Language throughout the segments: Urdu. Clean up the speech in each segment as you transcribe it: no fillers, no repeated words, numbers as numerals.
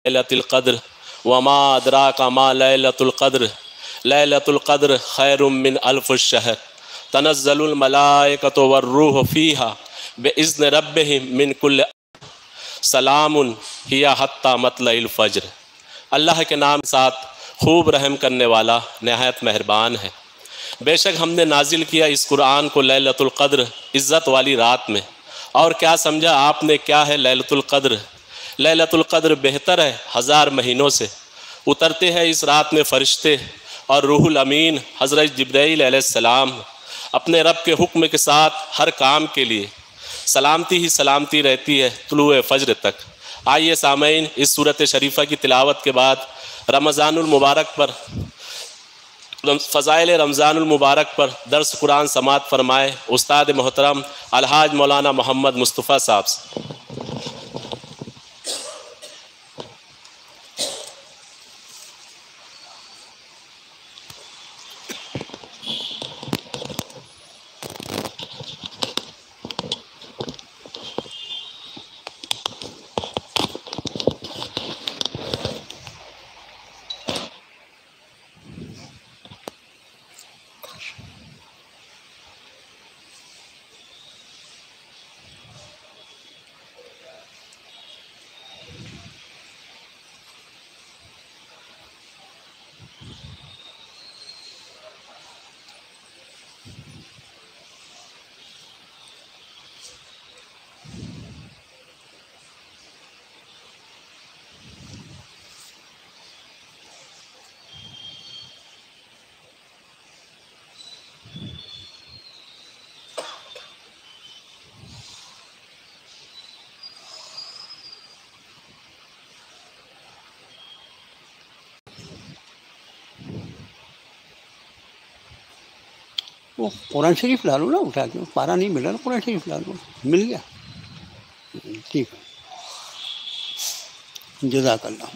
لیلۃ القدر وما ادراک ما لیلۃ القدر لیلۃ القدر خیر من الف الشہر تنزل الملائکۃ والروح فیہا باذن ربہم من کل سلام ہی حتی مطلع الفجر۔ اللہ کے نام کے ساتھ خوب رحم کرنے والا نہایت مہربان ہے۔ بے شک ہم نے نازل کیا اس قرآن کو لیلۃ القدر عزت والی رات میں۔ اور کیا سمجھا آپ نے کیا ہے لیلۃ القدر؟ لیلۃ القدر بہتر ہے 1000 مہینوں سے۔ اترتے ہیں اس رات میں فرشتے اور روح الامین حضرت جبرائیل علیہ السلام اپنے رب کے حکم کے ساتھ ہر کام کے لیے۔ سلامتی ہی سلامتی رہتی ہے طلوع فجر تک۔ آئیے سامعین، اس صورت شریفہ کی تلاوت کے بعد رمضان المبارک پر، فضائل رمضان المبارک پر درس قرآن سماعت فرمائے استاد محترم الحاج مولانا محمد مصطفیٰ صاحب سے۔ وہ قرآن شریف لا لو نا اٹھا کے، پارا نہیں ملا نا، قرآن شریف لا لو، مل گیا، ٹھیک ہے، جزاک اللہ۔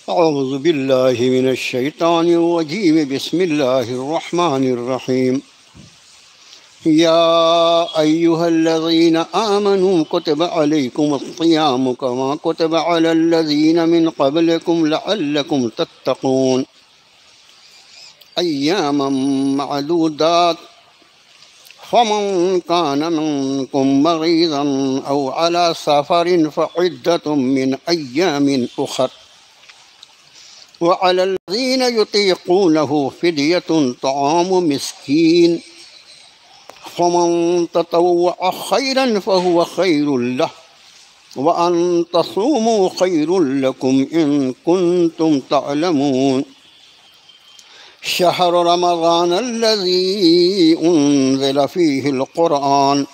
اعوذ باللہ من الشیطان الرجیم، بسم اللہ الرحمن الرحیم۔ یا ایہا الذین آمنوا کتب علیکم الصیام کما کتب علی الذین من قبلکم لعلکم تتقون ایاما معدودات فمن کان منکم مریضا او علی سفر فعدۃ من ایام اخر وعلى الذين يطيقونه فدية طعام مسكين فمن تطوع خيرا فهو خير له وأن تصوموا خير لكم إن كنتم تعلمون شهر رمضان الذي أنزل فيه القرآن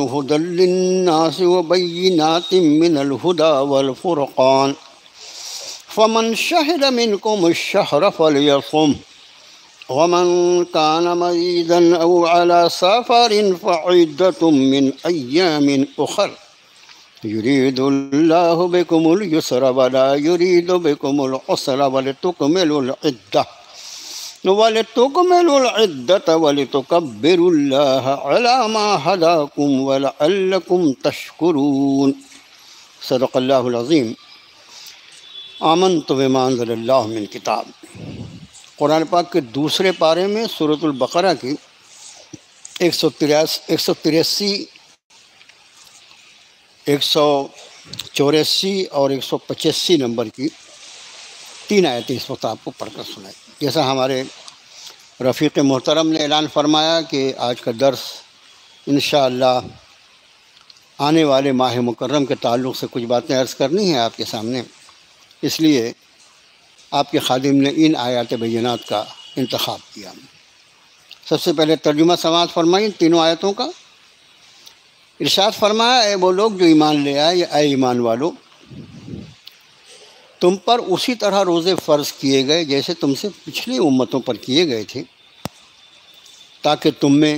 هدى للناس وبينات من الهدى والفرقان فمن شهد منكم الشهر فليصم ومن كان مريضا أو على سفر فعدة من أيام أخر يريد الله بكم اليسر ولا يريد بكم العسر ولتكملوا العدة وَلِتُكَبِّرُوا اللَّهَ عَلَى مَا هَدَاكُمْ وَلَعَلَّكُمْ تَشْكُرُونَ۔ صدق اللہ العظیم۔ آمنت بما انزل اللہ من کتاب، قرآن پاک کے دوسرے پارے میں سورۃ البقرہ کی 183 184 اور 185 نمبر کی 3 آیتیں اس وقت آپ کو پڑھ کر سنائی۔ جیسا ہمارے رفیق محترم نے اعلان فرمایا کہ آج کا درس انشاءاللہ آنے والے ماہ مکرم کے تعلق سے کچھ باتیں عرض کرنی ہیں آپ کے سامنے، اس لیے آپ کے خادم نے ان آیات بینات کا انتخاب کیا۔ سب سے پہلے ترجمہ سماعت فرمائیں تینوں آیتوں کا۔ ارشاد فرمایا اے وہ لوگ جو ایمان لے آئے، یا اے ایمان والو، تم پر اسی طرح روزے فرض کیے گئے جیسے تم سے پچھلی امتوں پر کیے گئے تھے، تاکہ تم میں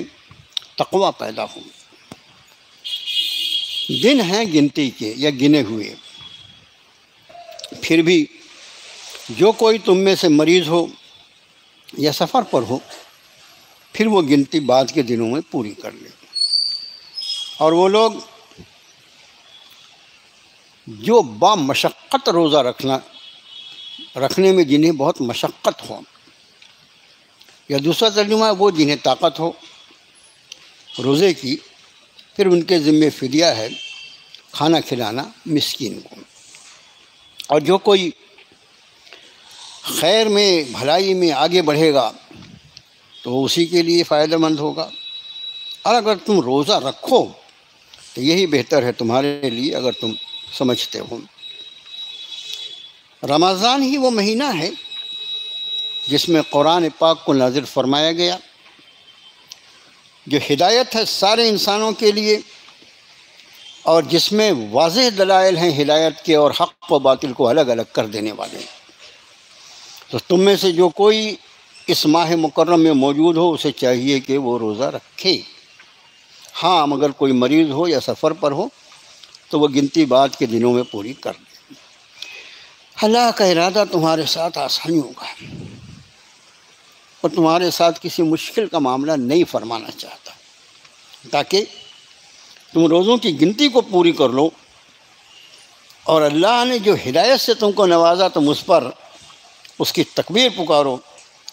تقوی پیدا ہو۔ دن ہیں گنتی کے یا گنے ہوئے، پھر بھی جو کوئی تم میں سے مریض ہو یا سفر پر ہو، پھر وہ گنتی بعد کے دنوں میں پوری کر لے۔ اور وہ لوگ جو با مشقت روزہ رکھنے میں جنہیں بہت مشقت ہو، یا دوسرا ترجمہ ہے وہ جنہیں طاقت ہو روزے کی، پھر ان کے ذمہ فدیہ ہے کھانا کھلانا مسکین کو۔ اور جو کوئی خیر میں بھلائی میں آگے بڑھے گا تو اسی کے لیے فائدہ مند ہوگا۔ اور اگر تم روزہ رکھو تو یہی بہتر ہے تمہارے لیے اگر تم سمجھتے ہو۔ رمضان ہی وہ مہینہ ہے جس میں قرآن پاک کو نازل فرمایا گیا، جو ہدایت ہے سارے انسانوں کے لیے، اور جس میں واضح دلائل ہیں ہدایت کے اور حق و باطل کو الگ الگ کر دینے والے۔ تو تم میں سے جو کوئی اس ماہ مکرم میں موجود ہو اسے چاہیے کہ وہ روزہ رکھے۔ ہاں مگر کوئی مریض ہو یا سفر پر ہو تو وہ گنتی بعد کے دنوں میں پوری کر دے۔ اللہ کا ارادہ تمہارے ساتھ آسانیوں کا ہے، اور تمہارے ساتھ کسی مشکل کا معاملہ نہیں فرمانا چاہتا، تاکہ تم روزوں کی گنتی کو پوری کر لو، اور اللہ نے جو ہدایت سے تم کو نوازا تم اس پر اس کی تکبیر پکارو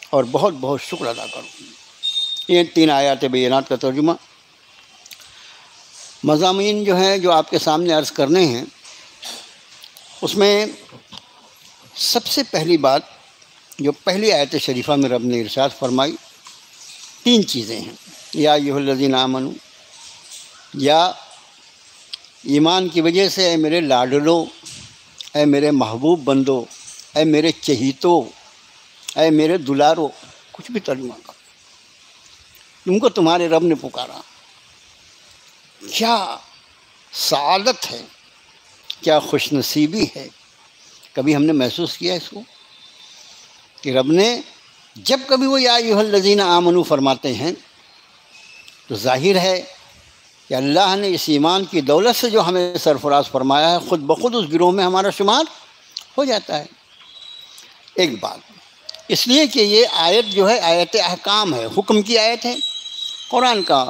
اور بہت بہت شکر ادا کرو۔ یہ 3 آیات بینات کا ترجمہ۔ مضامین جو ہیں جو آپ کے سامنے عرض کرنے ہیں، اس میں سب سے پہلی بات جو پہلی آیت شریفہ میں رب نے ارشاد فرمائی، 3 چیزیں ہیں۔ یا ایھا الذین آمنوا، یا ایمان کی وجہ سے اے میرے لاڈلو، اے میرے محبوب بندو، اے میرے چہیتو، اے میرے دلارو، کچھ بھی ترجمہ کرو، تم کو تمہارے رب نے پکارا۔ کیا سعادت ہے، کیا خوش نصیبی ہے، کبھی ہم نے محسوس کیا اس کو کہ رب نے جب کبھی وہ یا ایھا الذین آمنوا فرماتے ہیں تو ظاہر ہے کہ اللہ نے اس ایمان کی دولت سے جو ہمیں سرفراز فرمایا ہے خود بخود اس گروہ میں ہمارا شمار ہو جاتا ہے۔ ایک بات اس لیے کہ یہ آیت جو ہے آیت احکام ہے، حکم کی آیت ہے، قرآن کا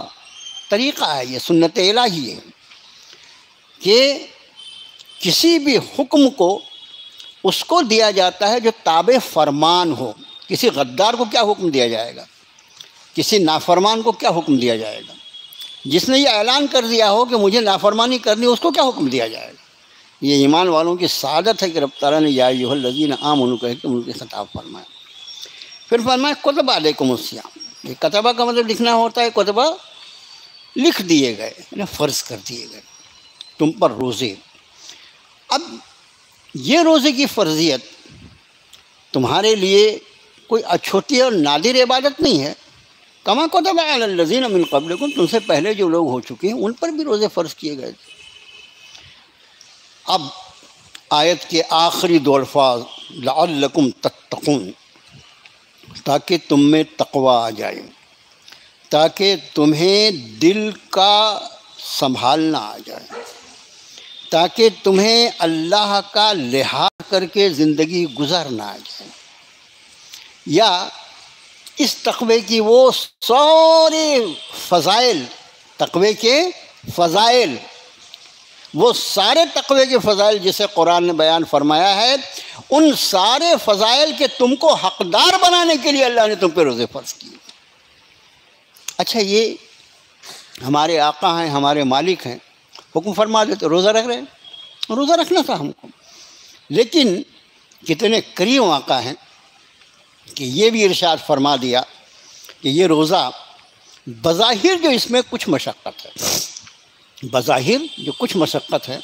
طریقہ ہے، یہ سنت الہی ہے کہ کسی بھی حکم کو اس کو دیا جاتا ہے جو تابع فرمان ہو۔ کسی غدار کو کیا حکم دیا جائے گا، کسی نافرمان کو کیا حکم دیا جائے گا، جس نے یہ اعلان کر دیا ہو کہ مجھے نافرمانی کرنی اس کو کیا حکم دیا جائے گا۔ یہ ایمان والوں کی سعادت ہے کہ رب تعالیٰ نے یا ایھا الذین آمنوا کہہ کے ان کے خطاب فرمایا۔ پھر فرمایا کتب علیکم الصیام، یہ کتبہ کا مطلب لکھنا ہوتا ہے، کتبہ لکھ دیے گئے، یعنی فرض کر دیے گئے تم پر روزے۔ اب یہ روزے کی فرضیت تمہارے لیے کوئی اچھوتی اور نادر عبادت نہیں ہے۔ کما کتب علی الذین من قبلکم، تم سے پہلے جو لوگ ہو چکے ہیں ان پر بھی روزے فرض کیے گئے تھے۔ اب آیت کے آخری 2 الفاظ لعلکم تتقون، تاکہ تم میں تقوی آ جائے، تاکہ تمہیں دل کا سنبھالنا آ جائے، تاکہ تمہیں اللہ کا لحاظ کر کے زندگی گزارنا آ جائے، یا اس تقوی کی وہ سارے فضائل، تقوی کے فضائل، وہ سارے تقوی کے فضائل جسے قرآن نے بیان فرمایا ہے، ان سارے فضائل کے تم کو حقدار بنانے کے لیے اللہ نے تم پہ روزے فرض کیے۔ اچھا یہ ہمارے آقا ہیں، ہمارے مالک ہیں، حکم فرما دیتے روزہ رکھ رہے ہیں، روزہ رکھنا تھا ہم کو، لیکن کتنے کریم آقا ہیں کہ یہ بھی ارشاد فرما دیا کہ یہ روزہ بظاہر جو اس میں کچھ مشقت ہے، بظاہر جو کچھ مشقت ہے،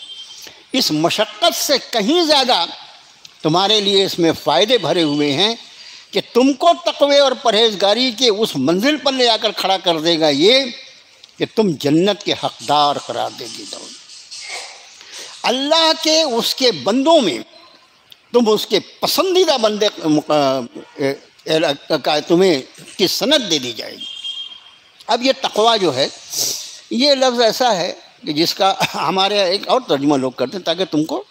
اس مشقت سے کہیں زیادہ تمہارے لیے اس میں فائدے بھرے ہوئے ہیں کہ تم کو تقوی اور پرہیزگاری کے اس منزل پر لے آ کر کھڑا کر دے گا یہ کہ تم جنت کے حقدار قرار دے دیے جاؤ۔ اللہ کے اس کے بندوں میں تم اس کے پسندیدہ بندے کا تمہیں کی سند دے دی جائے گی۔ اب یہ تقویٰ جو ہے یہ لفظ ایسا ہے کہ جس کا ہمارے ایک اور ترجمہ لوگ کرتے ہیں تاکہ تم کو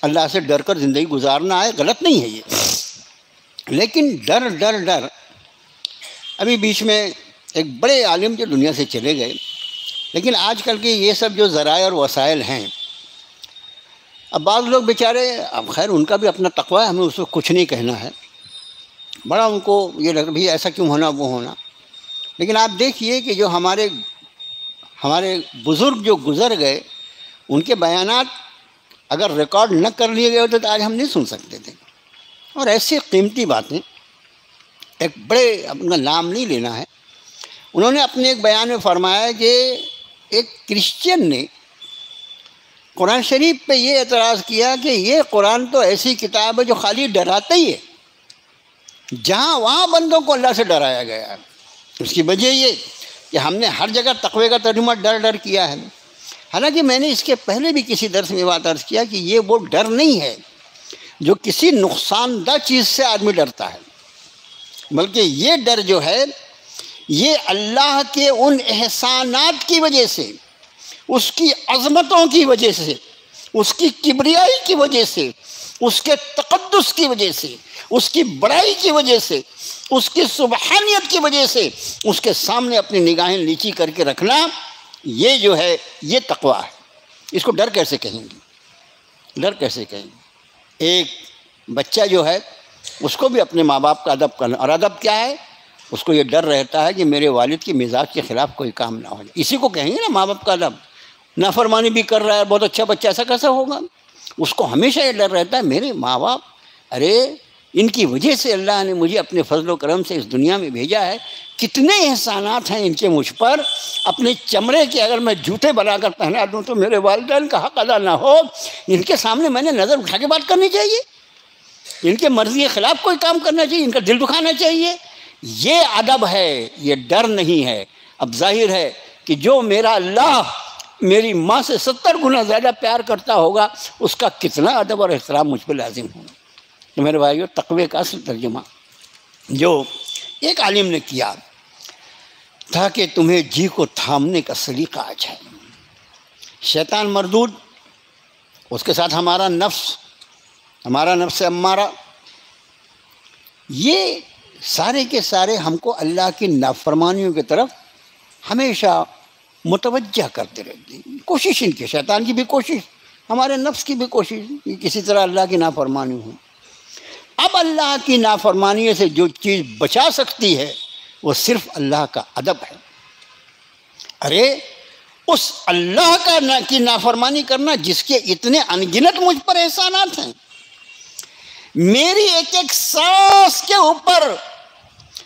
اللہ سے ڈر کر زندگی گزارنا آئے۔ غلط نہیں ہے یہ، لیکن ڈر ابھی بیچ میں ایک بڑے عالم جو دنیا سے چلے گئے، لیکن آج کل کے یہ سب جو ذرائع اور وسائل ہیں، اب بعض لوگ بیچارے، اب خیر ان کا بھی اپنا تقویٰ ہے، ہمیں اس کو کچھ نہیں کہنا ہے، بڑا ان کو یہ لگ بھی ایسا کیوں ہونا وہ ہونا، لیکن آپ دیکھیے کہ جو ہمارے بزرگ جو گزر گئے ان کے بیانات اگر ریکارڈ نہ کر لیے گئے ہوتے تو آج ہم نہیں سن سکتے تھے۔ اور ایسی قیمتی باتیں، ایک بڑے، اپنا نام نہیں لینا ہے، انہوں نے اپنے ایک بیان میں فرمایا کہ ایک کرسچین نے قرآن شریف پہ یہ اعتراض کیا کہ یہ قرآن تو ایسی کتاب ہے جو خالی ڈراتا ہی ہے، جہاں وہاں بندوں کو اللہ سے ڈرایا گیا ہے۔ اس کی وجہ یہ کہ ہم نے ہر جگہ تقوی کا ترجمہ ڈر کیا ہے، حالانکہ میں نے اس کے پہلے بھی کسی درس میں بات عرض کیا کہ یہ وہ ڈر نہیں ہے جو کسی نقصان دہ چیز سے آدمی ڈرتا ہے، بلکہ یہ ڈر جو ہے یہ اللہ کے ان احسانات کی وجہ سے، اس کی عظمتوں کی وجہ سے، اس کی کبریائی کی وجہ سے، اس کے تقدس کی وجہ سے، اس کی بڑائی کی وجہ سے، اس کی سبحانیت کی وجہ سے اس کے سامنے اپنی نگاہیں نیچی کر کے رکھنا، یہ جو ہے یہ تقویٰ ہے۔ اس کو ڈر کیسے کہیں گے؟ ڈر کیسے کہیں گے؟ ایک بچہ جو ہے اس کو بھی اپنے ماں باپ کا ادب کرنا، اور ادب کیا ہے؟ اس کو یہ ڈر رہتا ہے کہ میرے والد کی مزاج کے خلاف کوئی کام نہ ہو جائے۔ اسی کو کہیں گے نا ماں باپ کا ادب۔ نافرمانی بھی کر رہا ہے، بہت اچھا بچہ، ایسا کیسا ہوگا؟ اس کو ہمیشہ یہ ڈر رہتا ہے میرے ماں باپ، ارے ان کی وجہ سے اللہ نے مجھے اپنے فضل و کرم سے اس دنیا میں بھیجا ہے، کتنے احسانات ہیں ان کے مجھ پر، اپنے چمڑے کے اگر میں جوتے بنا کر پہنا دوں تو میرے والدین کا حق ادا نہ ہو، ان کے سامنے میں نے نظر اٹھا کے بات کرنی چاہیے، ان کے مرضی کے خلاف کوئی کام کرنا چاہیے، ان کا دل دکھانا چاہیے۔ یہ ادب ہے، یہ ڈر نہیں ہے۔ اب ظاہر ہے کہ جو میرا اللہ میری ماں سے 70 گنا زیادہ پیار کرتا ہوگا، اس کا کتنا ادب اور احترام مجھ پہ لازم ہوگا۔ تو میرے بھائیو، تقوی کا اصل ترجمہ جو ایک عالم نے کیا تھا کہ تمہیں جی کو تھامنے کا سلیقہ آ جائے۔ شیطان مردود، اس کے ساتھ ہمارا نفس امارہ، یہ سارے کے سارے ہم کو اللہ کی نافرمانیوں کی طرف ہمیشہ متوجہ کرتے رہتے ہیں۔ کوشش ان کی، شیطان کی بھی کوشش، ہمارے نفس کی بھی کوشش کہ کسی طرح اللہ کی نافرمانی ہو۔ اب اللہ کی نافرمانی سے جو چیز بچا سکتی ہے وہ صرف اللہ کا ادب ہے۔ ارے اس اللہ کی نافرمانی کرنا جس کے اتنے انگنت مجھ پر احسانات ہیں، میری ایک ایک سانس کے اوپر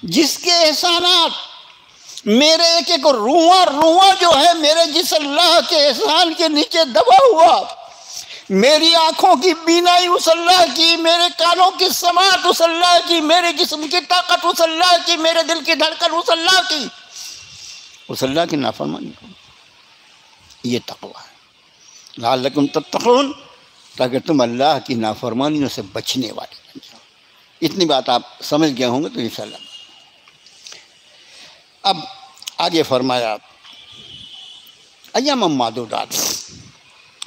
جس کے احسانات، میرے ایک ایک رواں جو ہے میرے جس اللہ کے احسان کے نیچے دبا ہوا، میری آنکھوں کی بینائی اس اللہ کی، میرے کانوں کی سماعت اس اللہ کی، میرے جسم کی طاقت اس اللہ کی، میرے دل کی دھڑکن اس اللہ کی، اس اللہ کی نافرمانی کو، یہ تقویٰ ہے۔ لعلکم تتقون، تاکہ تم اللہ کی نافرمانیوں سے بچنے والے بن جاؤ۔ اتنی بات آپ سمجھ گئے ہوں گے تو انشاءاللہ۔ اب آگے فرمایا ایام معدودات،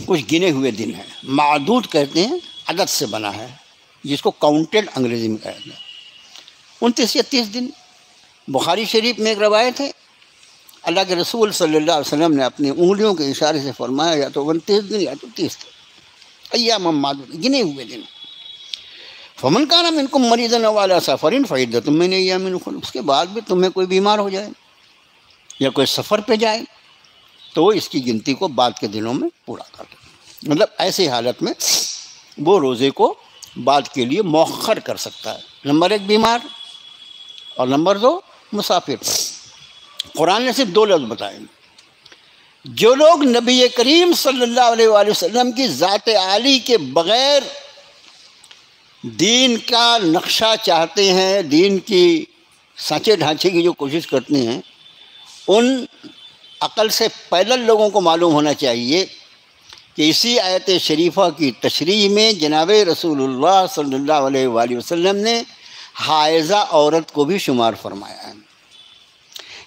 کچھ گنے ہوئے دن ہیں۔ معدود کہتے ہیں عدد سے بنا ہے، جس کو کاؤنٹڈ انگریزی میں کہتے ہیں۔ 29 یا 30 دن۔ بخاری شریف میں ایک روایت ہے، اللہ کے رسول صلی اللہ علیہ وسلم نے اپنی انگلیوں کے اشارے سے فرمایا یا تو 29 دن یا تو 30 دن، ایام معدود، گنے ہوئے دن۔ فمن کان منکم مریضا او علی سفر فعدۃ من ایام اخر، اس کے بعد بھی تمہیں کوئی بیمار ہو جائے یا کوئی سفر پہ جائے تو وہ اس کی گنتی کو بعد کے دنوں میں پورا کر دے۔ مطلب ایسی حالت میں وہ روزے کو بعد کے لیے مؤخر کر سکتا ہے۔ نمبر 1 بیمار، اور نمبر 2 مسافر۔ قرآن نے صرف 2 لفظ بتائے۔ جو لوگ نبی کریم صلی اللہ علیہ وآلہ وسلم کی ذات عالی کے بغیر دین کا نقشہ چاہتے ہیں، دین کی سانچے ڈھانچے کی جو کوشش کرتے ہیں، ان عقل سے پیدل لوگوں کو معلوم ہونا چاہیے کہ اسی آیت شریفہ کی تشریح میں جناب رسول اللہ صلی اللہ علیہ وآلہ وسلم نے حائضہ عورت کو بھی شمار فرمایا ہے۔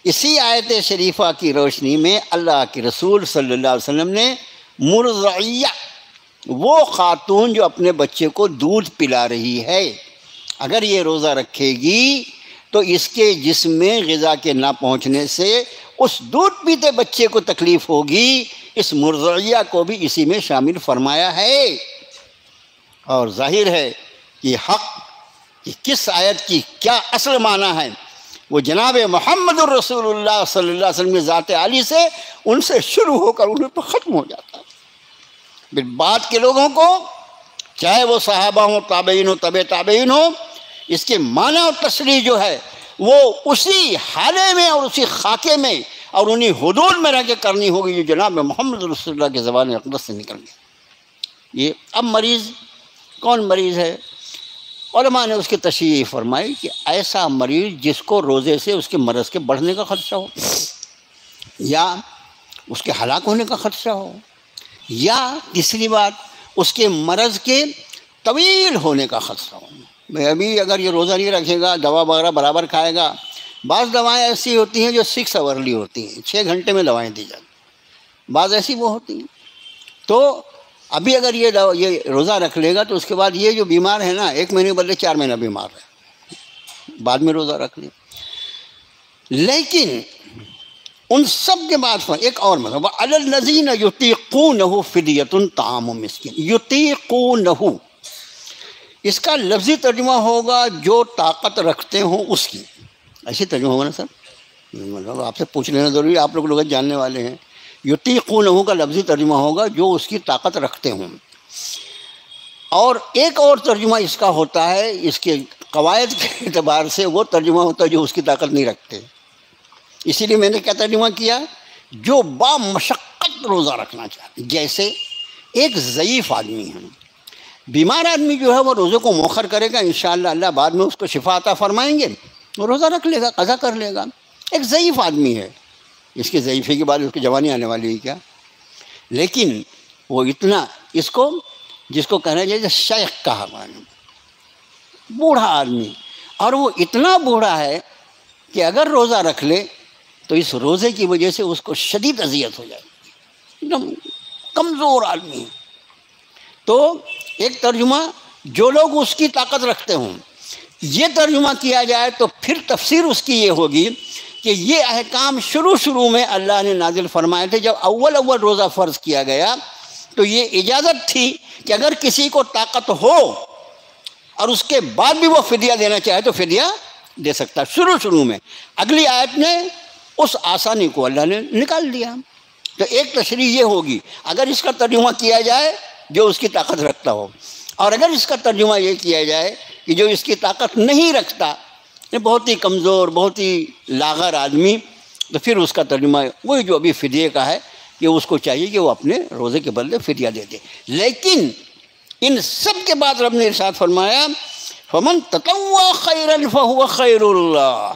اسی آیت شریفہ کی روشنی میں اللہ کے رسول صلی اللہ علیہ وسلم نے مرضعیہ، وہ خاتون جو اپنے بچے کو دودھ پلا رہی ہے، اگر یہ روزہ رکھے گی تو اس کے جسم میں غذا کے نہ پہنچنے سے اس دودھ پیتے بچے کو تکلیف ہوگی، اس مرضعیہ کو بھی اسی میں شامل فرمایا ہے۔ اور ظاہر ہے یہ حق کہ کس آیت کی کیا اصل معنی ہے وہ جناب محمد الرسول اللہ صلی اللہ علیہ وسلم کی ذات عالی سے، ان سے شروع ہو کر انہیں پر ختم ہو جاتا ہے۔ پھر بعد کے لوگوں کو، چاہے وہ صحابہ ہوں، تابعین ہوں، تبع تابعین ہوں، اس کے معنی اور تشریح جو ہے وہ اسی حالے میں اور اسی خاکے میں اور انہی حدود میں رہ کے کرنی ہوگی جو جناب محمد رسول اللہ کے زبان اقدس سے نکل گئی۔ یہ اب مریض کون مریض ہے؟ علماء نے اس کی تشریح فرمائی کہ ایسا مریض جس کو روزے سے اس کے مرض کے بڑھنے کا خدشہ ہو، یا اس کے ہلاک ہونے کا خدشہ ہو، یا تیسری بات اس کے مرض کے طویل ہونے کا خدشہ ہو۔ ابھی اگر یہ روزہ نہیں رکھے گا، دوا وغیرہ برابر کھائے گا، بعض دوائیں ایسی ہوتی ہیں جو 6 آورلی ہوتی ہیں، 6 گھنٹے میں دوائیں دی جاتی، بعض ایسی وہ ہوتی ہیں۔ تو ابھی اگر یہ روزہ رکھ لے گا تو اس کے بعد یہ جو بیمار ہے نا، 1 مہینے کے بدلے 4 مہینہ بیمار ہے، بعد میں روزہ رکھ لے۔ لیکن ان سب کے بعد ایک اور مطلب علی الذین یطیقونہ فدیۃ طعام مسکین، یطیقونہ، اس کا لفظی ترجمہ ہوگا جو طاقت رکھتے ہوں اس کی، ایسی ترجمہ ہوگا نا سر؟ مطلب آپ سے پوچھ لینا ضروری، آپ لوگ جاننے والے ہیں۔ یطیقونہ کا لفظی ترجمہ ہوگا جو اس کی طاقت رکھتے ہوں، اور ایک اور ترجمہ اس کا ہوتا ہے، اس کے قواعد کے اعتبار سے وہ ترجمہ ہوتا ہے جو اس کی طاقت نہیں رکھتے۔ اسی لیے میں نے کیا ترجمہ کیا؟ جو با مشقت روزہ رکھنا چاہتے، جیسے ایک ضعیف آدمی ہے، بیمار آدمی جو ہے وہ روزے کو مؤخر کرے گا، انشاءاللہ اللہ بعد میں اس کو شفا عطا فرمائیں گے، وہ روزہ رکھ لے گا، قضا کر لے گا۔ ایک ضعیف آدمی ہے، اس کے ضعیفی کے بعد اس کی جوانی آنے والی ہے کیا، لیکن وہ اتنا اس کو جس کو کہنا چاہیے شیخ کہا، بوڑھا آدمی، اور وہ اتنا بوڑھا ہے کہ اگر روزہ رکھ لے تو اس روزے کی وجہ سے اس کو شدید اذیت ہو جائے، ایک دم کمزور آدمی ہے۔ تو ایک ترجمہ جو لوگ اس کی طاقت رکھتے ہوں، یہ ترجمہ کیا جائے تو پھر تفسیر اس کی یہ ہوگی کہ یہ احکام شروع میں اللہ نے نازل فرمائے تھے۔ جب اول روزہ فرض کیا گیا تو یہ اجازت تھی کہ اگر کسی کو طاقت ہو اور اس کے بعد بھی وہ فدیہ دینا چاہے تو فدیہ دے سکتا، شروع میں۔ اگلی آیت نے اس آسانی کو اللہ نے نکال دیا۔ تو ایک تشریح یہ ہوگی اگر اس کا ترجمہ کیا جائے جو اس کی طاقت رکھتا ہو، اور اگر اس کا ترجمہ یہ کیا جائے کہ جو اس کی طاقت نہیں رکھتا، بہت ہی کمزور، بہت ہی لاغر آدمی، تو پھر اس کا ترجمہ وہی جو ابھی فدیے کا ہے کہ اس کو چاہیے کہ وہ اپنے روزے کے بدلے فدیہ دے دے۔ لیکن ان سب کے بعد رب نے ارشاد فرمایا فمن تطوع خیرا فهو خیر اللہ۔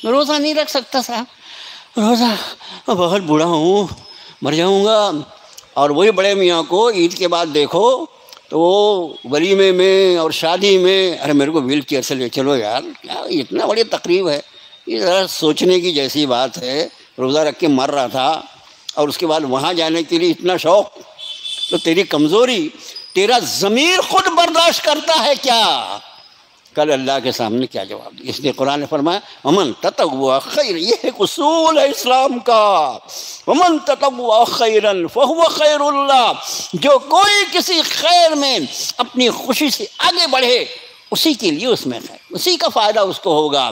روزہ نہیں رکھ سکتا صاحب، روزہ بہت بوڑھا ہوں، مر جاؤں گا، اور وہی بڑے میاں کو عید کے بعد دیکھو تو وہ ولیمے میں اور شادی میں، ارے میرے کو ویل چیئر سے لے چلو یار، کیا اتنا بڑی تقریب ہے؟ یہ ذرا سوچنے کی جیسی بات ہے۔ روزہ رکھ کے مر رہا تھا اور اس کے بعد وہاں جانے کے لیے اتنا شوق، تو تیری کمزوری تیرا ضمیر خود برداشت کرتا ہے کیا؟ کل اللہ کے سامنے کیا جواب دیا؟ اس لیے قرآن نے فرمایا ومن تطوع خیر، یہ ایک اصول ہے اسلام کا، ومن تطوع خیرا فهو خیر اللہ، جو کوئی کسی خیر میں اپنی خوشی سے آگے بڑھے اسی کے لیے اس میں خیر، اسی کا فائدہ اس کو ہوگا۔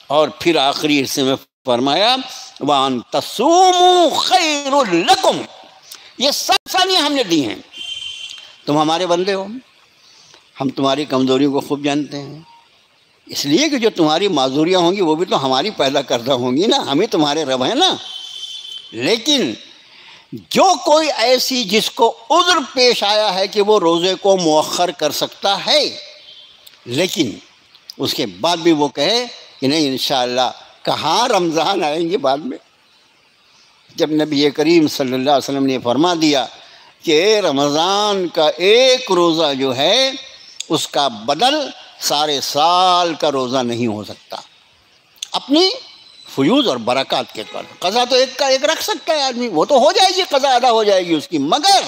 اور پھر آخری حصے میں فرمایا وَأَن تَصُومُوا خَيْرٌ لَكُمْ، یہ سب ثانیہ ہم نے دی ہیں، تم ہمارے بندے ہو، ہم تمہاری کمزوریوں کو خوب جانتے ہیں، اس لیے کہ جو تمہاری معذوریاں ہوں گی وہ بھی تو ہماری پیدا کردہ ہوں گی نا، ہم ہی تمہارے رب ہیں نا۔ لیکن جو کوئی ایسی جس کو عذر پیش آیا ہے کہ وہ روزے کو مؤخر کر سکتا ہے، لیکن اس کے بعد بھی وہ کہے کہ نہیں انشاءاللہ، کہاں رمضان آئیں گے بعد میں، جب نبی کریم صلی اللہ علیہ وسلم نے فرما دیا کہ رمضان کا ایک روزہ جو ہے اس کا بدل سارے سال کا روزہ نہیں ہو سکتا، اپنی فیوض اور برکات کے طور پر۔ قضا تو ایک کا ایک رکھ سکتا ہے آدمی، وہ تو ہو جائے گی، قضا ادا ہو جائے گی اس کی، مگر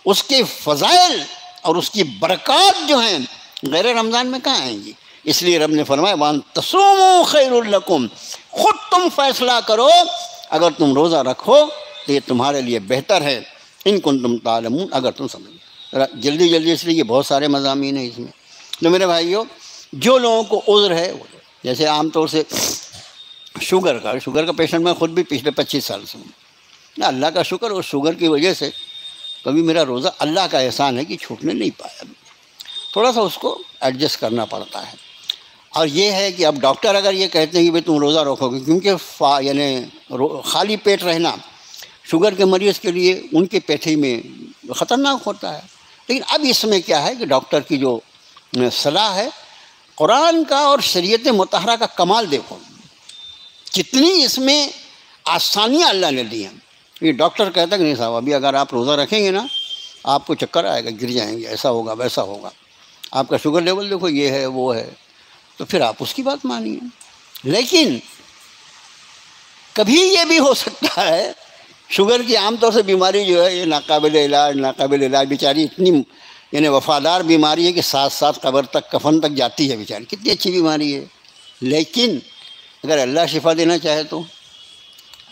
اس کے فضائل اور اس کی برکات جو ہیں غیر رمضان میں کہاں آئیں گی؟ اس لیے رب نے فرمایا وَأَن تَصُومُوا خَيْرٌ لَكُمْ، خود تم فیصلہ کرو، اگر تم روزہ رکھو تو یہ تمہارے لیے بہتر ہے، ان کنتم تعلمون، اگر تم سمجھو۔ جلدی جلدی اس لیے یہ بہت سارے مضامین ہیں اس میں۔ تو میرے بھائیو، جو لوگوں کو عذر ہے، جیسے عام طور سے شوگر کا پیشنٹ میں خود بھی پچھلے 25 سال سے ہوں، اللہ کا شکر، اور شوگر کی وجہ سے کبھی میرا روزہ، اللہ کا احسان ہے کہ چھوٹنے نہیں پایا، تھوڑا سا اس کو ایڈجسٹ کرنا پڑتا ہے۔ اور یہ ہے کہ اب ڈاکٹر اگر یہ کہتے ہیں کہ بھئی تم روزہ رکھو گے، کیونکہ یعنی خالی پیٹ رہنا شوگر کے مریض کے لیے ان کے پیٹھی میں خطرناک ہوتا ہے، لیکن اب اس میں کیا ہے کہ ڈاکٹر کی جو صلاح ہے، قرآن کا اور شریعت مطہرہ کا کمال دیکھو، کتنی اس میں آسانیاں اللہ نے دی ہیں۔ یہ ڈاکٹر کہتا کہ نہیں صاحب ابھی اگر آپ روزہ رکھیں گے نا آپ کو چکر آئے گا، گر جائیں گے، ایسا ہوگا ویسا ہوگا، آپ کا شوگر لیول دیکھو، یہ ہے وہ ہے، تو پھر آپ اس کی بات مانیے۔ لیکن کبھی یہ بھی ہو سکتا ہے، شوگر کی عام طور سے بیماری جو ہے یہ ناقابل علاج بیچاری اتنی یعنی وفادار بیماری ہے کہ ساتھ ساتھ قبر تک، کفن تک جاتی ہے بیچاری، کتنی اچھی بیماری ہے۔ لیکن اگر اللہ شفا دینا چاہے تو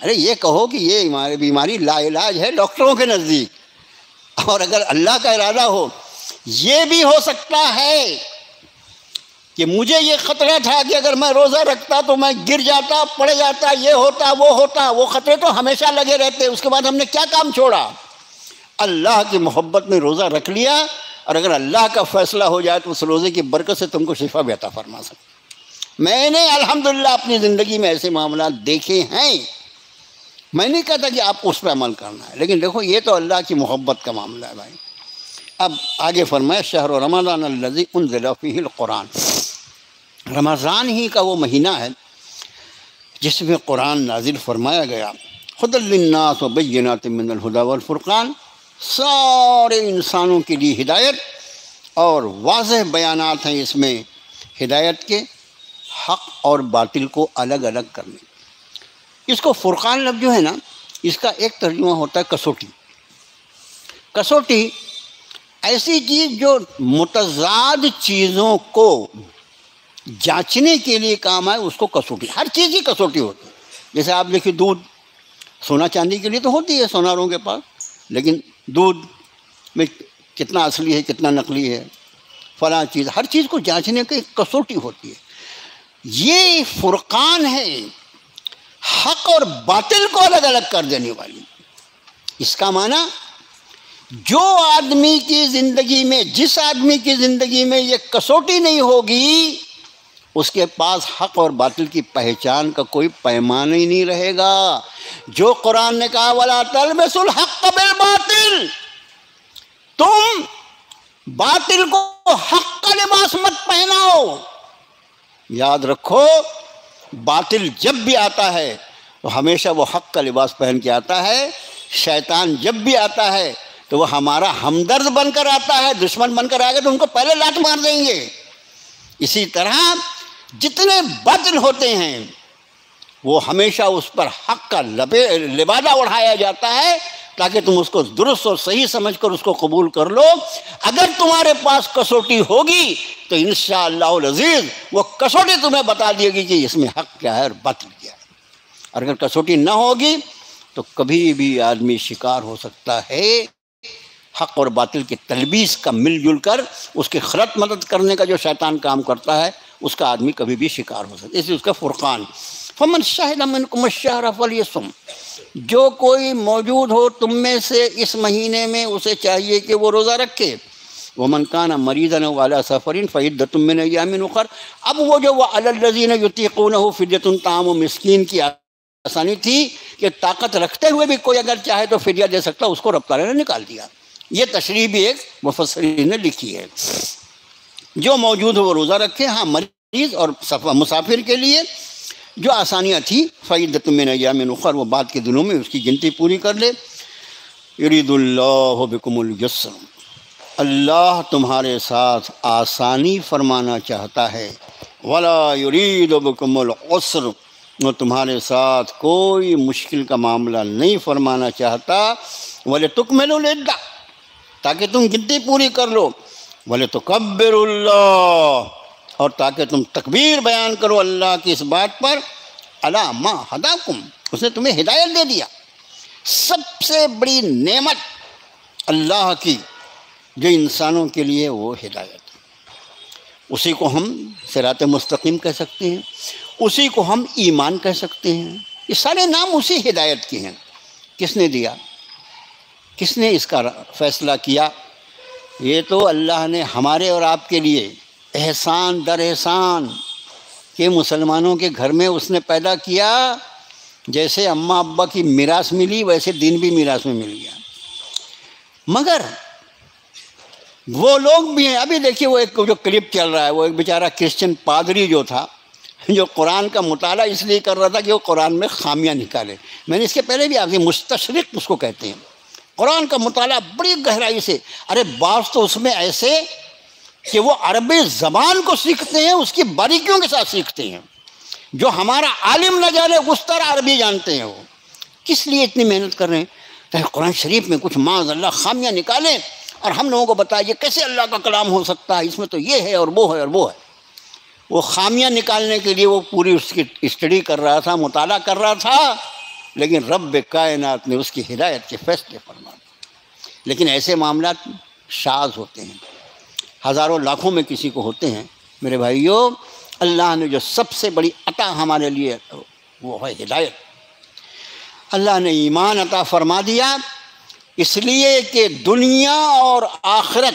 ارے یہ کہو کہ یہ بیماری لا علاج ہے ڈاکٹروں کے نزدیک، اور اگر اللہ کا ارادہ ہو یہ بھی ہو سکتا ہے کہ مجھے یہ خطرہ تھا کہ اگر میں روزہ رکھتا تو میں گر جاتا، پڑ جاتا، یہ ہوتا، وہ خطرے تو ہمیشہ لگے رہتے، اس کے بعد ہم نے کیا کام چھوڑا؟ اللہ کی محبت میں روزہ رکھ لیا، اور اگر اللہ کا فیصلہ ہو جائے تو اس روزے کی برکت سے تم کو شفا بھی عطا فرما سکتا۔ میں نے الحمدللہ اپنی زندگی میں ایسے معاملات دیکھے ہیں، میں نہیں کہتا کہ آپ کو اس پہ عمل کرنا ہے، لیکن دیکھو یہ تو اللہ کی محبت کا معاملہ ہے بھائی۔ اب آگے فرمایا شہر رمضان الذی انزل فیہ القرآن، رمضان ہی کا وہ مہینہ ہے جس میں قرآن نازل فرمایا گیا، ھدی للناس وبینات من الھدی والفرقان، سارے انسانوں کے لیے ہدایت اور واضح بیانات ہیں اس میں ہدایت کے، حق اور باطل کو الگ الگ کرنے۔ اس کو فرقان لفظ جو ہے نا، اس کا ایک ترجمہ ہوتا ہے کسوٹی۔ کسوٹی ایسی چیز جو متضاد چیزوں کو جانچنے کے لیے کام آئے، اس کو کسوٹی، ہر چیز ہی کسوٹی ہوتی ہے۔ جیسے آپ دیکھیے دودھ، سونا چاندی کے لیے تو ہوتی ہے سوناروں کے پاس، لیکن دودھ میں کتنا اصلی ہے کتنا نقلی ہے، فلاں چیز، ہر چیز کو جانچنے کی ایک کسوٹی ہوتی ہے۔ یہ فرقان ہے، حق اور باطل کو الگ الگ کر دینے والی۔ اس کا معنی جو آدمی کی زندگی میں، جس آدمی کی زندگی میں یہ کسوٹی نہیں ہوگی، اس کے پاس حق اور باطل کی پہچان کا کوئی پیمانہ ہی نہیں رہے گا۔ جو قرآن نے کہا وَلَا تَلْبِسُوا الْحَقَّ بِالْبَاطِلِ، تم باطل کو حق کا لباس مت پہناؤ۔ یاد رکھو باطل جب بھی آتا ہے تو ہمیشہ وہ حق کا لباس پہن کے آتا ہے۔ شیطان جب بھی آتا ہے تو وہ ہمارا ہمدرد بن کر آتا ہے، دشمن بن کر آئے گا تو ان کو پہلے لات مار دیں گے۔ اسی طرح جتنے باطل ہوتے ہیں وہ ہمیشہ اس پر حق کا لبادہ اڑھایا جاتا ہے تاکہ تم اس کو درست اور صحیح سمجھ کر اس کو قبول کر لو۔ اگر تمہارے پاس کسوٹی ہوگی تو انشاءاللہ العزیز وہ کسوٹی تمہیں بتا دے گی کہ اس میں حق کیا ہے اور باطل کیا ہے۔ اور اگر کسوٹی نہ ہوگی تو کبھی بھی آدمی شکار ہو سکتا ہے حق اور باطل کی تلبیس کا، مل جل کر اس کی غلط مدد کرنے کا جو شیطان کام کرتا ہے، اس کا آدمی کبھی بھی شکار ہو سکتا ہے۔ اس لیے اس کا فرقان، فمن شہد منکم الشہر فلیصم، جو کوئی موجود ہو تم میں سے اس مہینے میں اسے چاہیے کہ وہ روزہ رکھے۔ ومن کان مریضا او علی سفر فعدۃ من ایام اخر، اب وہ جو وعلی الذین یطیقونہ فدیۃ طعام مسکین کی آسانی تھی کہ طاقت رکھتے ہوئے بھی کوئی اگر چاہے تو فدیہ دے سکتا، اس کو رب تعالیٰ نے نکال دیا۔ یہ تشریح بھی ایک مفسرین نے لکھی ہے، جو موجود ہو وہ روزہ رکھے۔ ہاں مریض اور مسافر کے لیے جو آسانیاں تھی فعدۃ من ایام اخر، وہ بعد کے دنوں میں اس کی گنتی پوری کر لے۔ یرید اللہ بکم الیسر، اللہ تمہارے ساتھ آسانی فرمانا چاہتا ہے، ولا یرید بکم العسر، وہ تمہارے ساتھ کوئی مشکل کا معاملہ نہیں فرمانا چاہتا، وَلِتُكْمِلُوا الْعِدَّةَ، تاکہ تم گنتی پوری کر لو، وَلِتُكَبِّرُوا اللَّهَ، اور تاکہ تم تکبیر بیان کرو اللہ کی اس بات پر، عَلَىٰ مَا هَدَاكُمْ، اس نے تمہیں ہدایت دے دیا۔ سب سے بڑی نعمت اللہ کی جو انسانوں کے لیے وہ ہدایت ہے، اسی کو ہم صراط مستقیم کہہ سکتے ہیں، اسی کو ہم ایمان کہہ سکتے ہیں، یہ سارے نام اسی ہدایت کے ہیں۔ کس نے دیا؟ کس نے اس کا فیصلہ کیا؟ یہ تو اللہ نے ہمارے اور آپ کے لیے احسان در احسان کہ مسلمانوں کے گھر میں اس نے پیدا کیا، جیسے اماں ابا کی میراث ملی ویسے دین بھی میراث میں مل گیا۔ مگر وہ لوگ بھی ہیں، ابھی دیکھیے وہ ایک جو کلپ چل رہا ہے، وہ ایک بیچارہ کرسچن پادری جو تھا، جو قرآن کا مطالعہ اس لیے کر رہا تھا کہ وہ قرآن میں خامیاں نکالے۔ میں نے اس کے پہلے بھی آپ سے مستشرق اس کو کہتے ہیں، قرآن کا مطالعہ بڑی گہرائی سے، ارے بعض تو اس میں ایسے کہ وہ عربی زبان کو سیکھتے ہیں، اس کی باریکیوں کے ساتھ سیکھتے ہیں، جو ہمارا عالم نہ جانے اس طرح عربی جانتے ہیں۔ وہ کس لیے اتنی محنت کر رہے ہیں؟ تاکہ قرآن شریف میں کچھ معاذ اللہ خامیاں نکالیں اور ہم لوگوں کو بتائیں یہ کیسے اللہ کا کلام ہو سکتا ہے، اس میں تو یہ ہے اور وہ ہے اور وہ ہے۔ وہ خامیاں نکالنے کے لیے وہ پوری اس کی اسٹڈی کر رہا تھا، مطالعہ کر رہا تھا، لیکن رب کائنات نے اس کی ہدایت کے فیصلے فرما دیے۔ لیکن ایسے معاملات شاذ ہوتے ہیں، ہزاروں لاکھوں میں کسی کو ہوتے ہیں۔ میرے بھائیوں، اللہ نے جو سب سے بڑی عطا ہمارے لیے وہ ہے ہدایت۔ اللہ نے ایمان عطا فرما دیا اس لیے کہ دنیا اور آخرت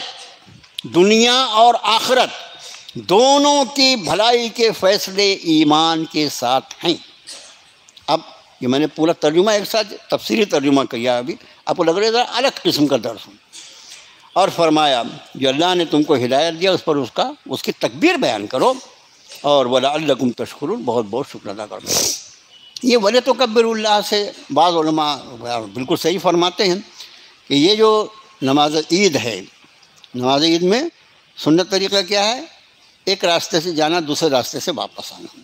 دونوں کی بھلائی کے فیصلے ایمان کے ساتھ ہیں۔ اب یہ میں نے پورا ترجمہ ایک ساتھ تفسیری ترجمہ کیا، ابھی آپ کو لگ رہا ہے الگ قسم کا درس ہوں۔ اور فرمایا جو اللہ نے تم کو ہدایت دیا اس پر اس کی تکبیر بیان کرو، اور وَلَعَلَّكُمْ تَشْكُرُونَ، بہت بہت شکر ادا کرو۔ یہ وَلِتُكَبِّرُوا اللَّهَ سے بعض علماء بالکل صحیح فرماتے ہیں کہ یہ جو نماز عید ہے، نماز عید میں سنت طریقہ کیا ہے؟ ایک راستے سے جانا، دوسرے راستے سے واپس آنا،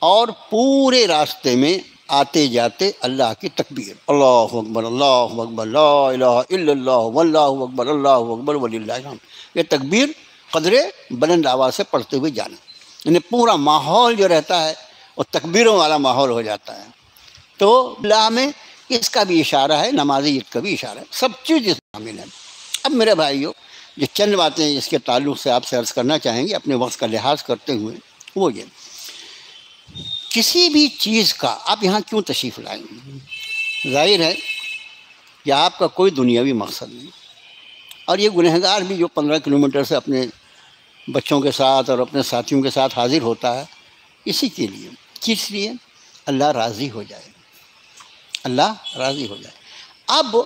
اور پورے راستے میں آتے جاتے اللہ کی تکبیر، اللہ اکبر اللہ اکبر لا الہ الا اللہ واللہ اکبر اللہ اکبر وللہ الحمد، یہ تکبیر قدر بلند آواز سے پڑھتے ہوئے جانا، یعنی پورا ماحول جو رہتا ہے وہ تکبیروں والا ماحول ہو جاتا ہے۔ تو اللہ میں اس کا بھی اشارہ ہے، نماز عید کا بھی اشارہ ہے، سب چیز اس میں شامل ہے۔ اب میرے بھائیوں، جو چند باتیں اس کے تعلق سے آپ سے عرض کرنا چاہیں گے اپنے وقت کا لحاظ کرتے ہوئے، وہ یہ کسی بھی چیز کا آپ یہاں کیوں تشریف لائیں گے؟ ظاہر ہے کہ آپ کا کوئی دنیاوی مقصد نہیں، اور یہ گنہگار بھی جو 15 کلومیٹر سے اپنے بچوں کے ساتھ اور اپنے ساتھیوں کے ساتھ حاضر ہوتا ہے، اسی کے لیے، کس لیے؟ اللہ راضی ہو جائے، اللہ راضی ہو جائے۔ اب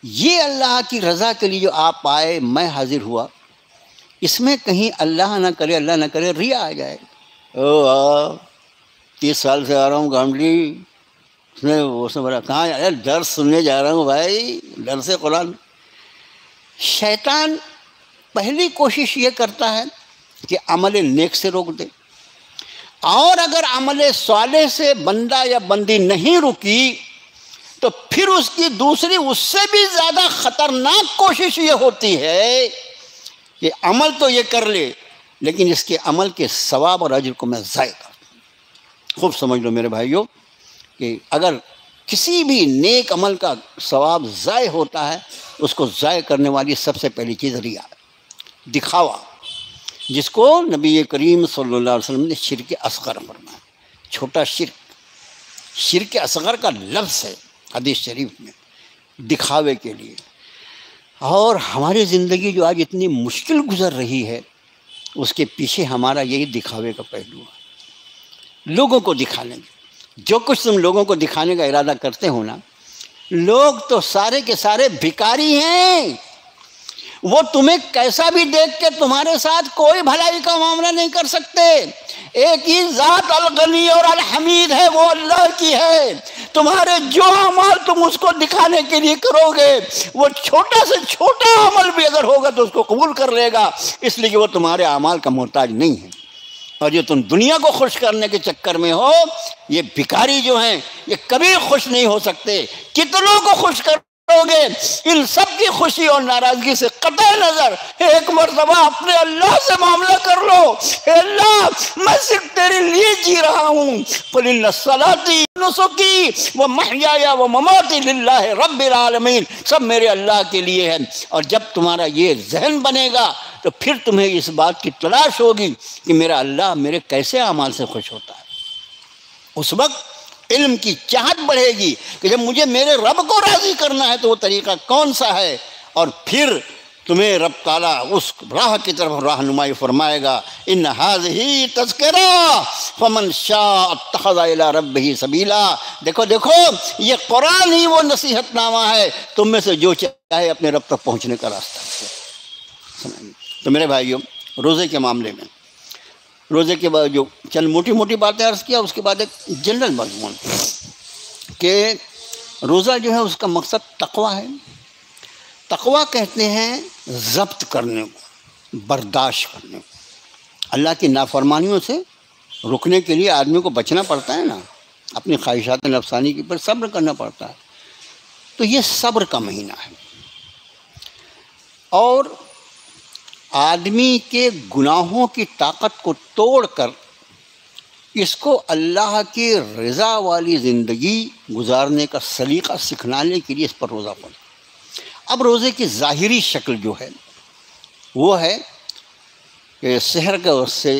یہ اللہ کی رضا کے لیے جو آپ آئے، میں حاضر ہوا، اس میں کہیں اللہ نہ کرے ریا آ جائے، 30 سال سے آ رہا ہوں گاملی، اس نے بولا کہاں یار درس سننے جا رہا ہوں بھائی، درس قرآن۔ شیطان پہلی کوشش یہ کرتا ہے کہ عمل نیک سے روک دے، اور اگر عمل صالح سے بندہ یا بندی نہیں رکی تو پھر اس کی دوسری اس سے بھی زیادہ خطرناک کوشش یہ ہوتی ہے کہ عمل تو یہ کر لے لیکن اس کے عمل کے ثواب اور اجر کو میں ضائع کر دوں۔ خوب سمجھ لو میرے بھائیوں کہ اگر کسی بھی نیک عمل کا ثواب ضائع ہوتا ہے، اس کو ضائع کرنے والی سب سے پہلی چیز ریا، دکھاوا، جس کو نبی کریم صلی اللہ علیہ وسلم نے شرک اصغر فرمایا، چھوٹا شرک اصغر کا لفظ ہے حدیث شریف میں، دکھاوے کے لیے۔ اور ہماری زندگی جو آج اتنی مشکل گزر رہی ہے، اس کے پیچھے ہمارا یہی دکھاوے کا پہلو ہے، لوگوں کو دکھانے کا۔ جو کچھ تم لوگوں کو دکھانے کا ارادہ کرتے ہو نا، لوگ تو سارے کے سارے بھکاری ہیں، وہ تمہیں کیسا بھی دیکھ کے تمہارے ساتھ کوئی بھلائی کا معاملہ نہیں کر سکتے۔ ایک ہی ذات الغنی اور الحمید ہے، وہ اللہ کی ہے۔ تمہارے جو عمل تم اس کو دکھانے کے لیے کرو گے، وہ چھوٹا سے چھوٹا عمل بھی اگر ہوگا تو اس کو قبول کر لے گا، اس لیے کہ وہ تمہارے اعمال کا محتاج نہیں ہے۔ اور جو تم دنیا کو خوش کرنے کے چکر میں ہو، یہ بھکاری جو ہیں یہ کبھی خوش نہیں ہو سکتے۔ کتنوں کو خوش کرو گے، ان سب کی خوشی اور ناراضگی سے قطع نظر ایک مرتبہ اپنے اللہ سے معاملہ کر لو، اے اللہ میں صرف تیرے لیے جی رہا ہوں، قل ان صلاتی نسکی ومحیایا ومماتی للہ رب العالمین، سب میرے اللہ کے لیے ہے۔ اور جب تمہارا یہ ذہن بنے گا تو پھر تمہیں اس بات کی تلاش ہوگی کہ میرا اللہ میرے کیسے اعمال سے خوش ہوتا ہے۔ اس وقت علم کی چاہت بڑھے گی کہ جب مجھے میرے رب کو راضی کرنا ہے تو وہ طریقہ کون سا ہے، اور پھر تمہیں رب تعالیٰ اس راہ کی طرف رہنمائی فرمائے گا۔ ان ھذہ تذکرہ فمن شاء اتخذ الی ربہ سبیلا۔ دیکھو یہ قرآن ہی وہ نصیحت نامہ ہے، تم میں سے جو چاہے اپنے رب تک پہنچنے کا راستہ۔ تو میرے بھائیوں، روزے کے معاملے میں روزے کے بعد جو چند موٹی موٹی باتیں عرض کیا، اس کے بعد ایک جنرل مضمون کہ روزہ جو ہے اس کا مقصد تقویٰ ہے۔ تقویٰ کہتے ہیں ضبط کرنے کو، برداشت کرنے کو۔ اللہ کی نافرمانیوں سے رکنے کے لیے آدمی کو بچنا پڑتا ہے نا، اپنی خواہشات نفسانی کے اوپر صبر کرنا پڑتا ہے، تو یہ صبر کا مہینہ ہے۔ اور آدمی کے گناہوں کی طاقت کو توڑ کر اس کو اللہ کی رضا والی زندگی گزارنے کا سلیقہ سکھلانے کے لیے اس پر روزہ پڑا۔ اب روزے کی ظاہری شکل جو ہے وہ ہے کہ سحر کے وقت سے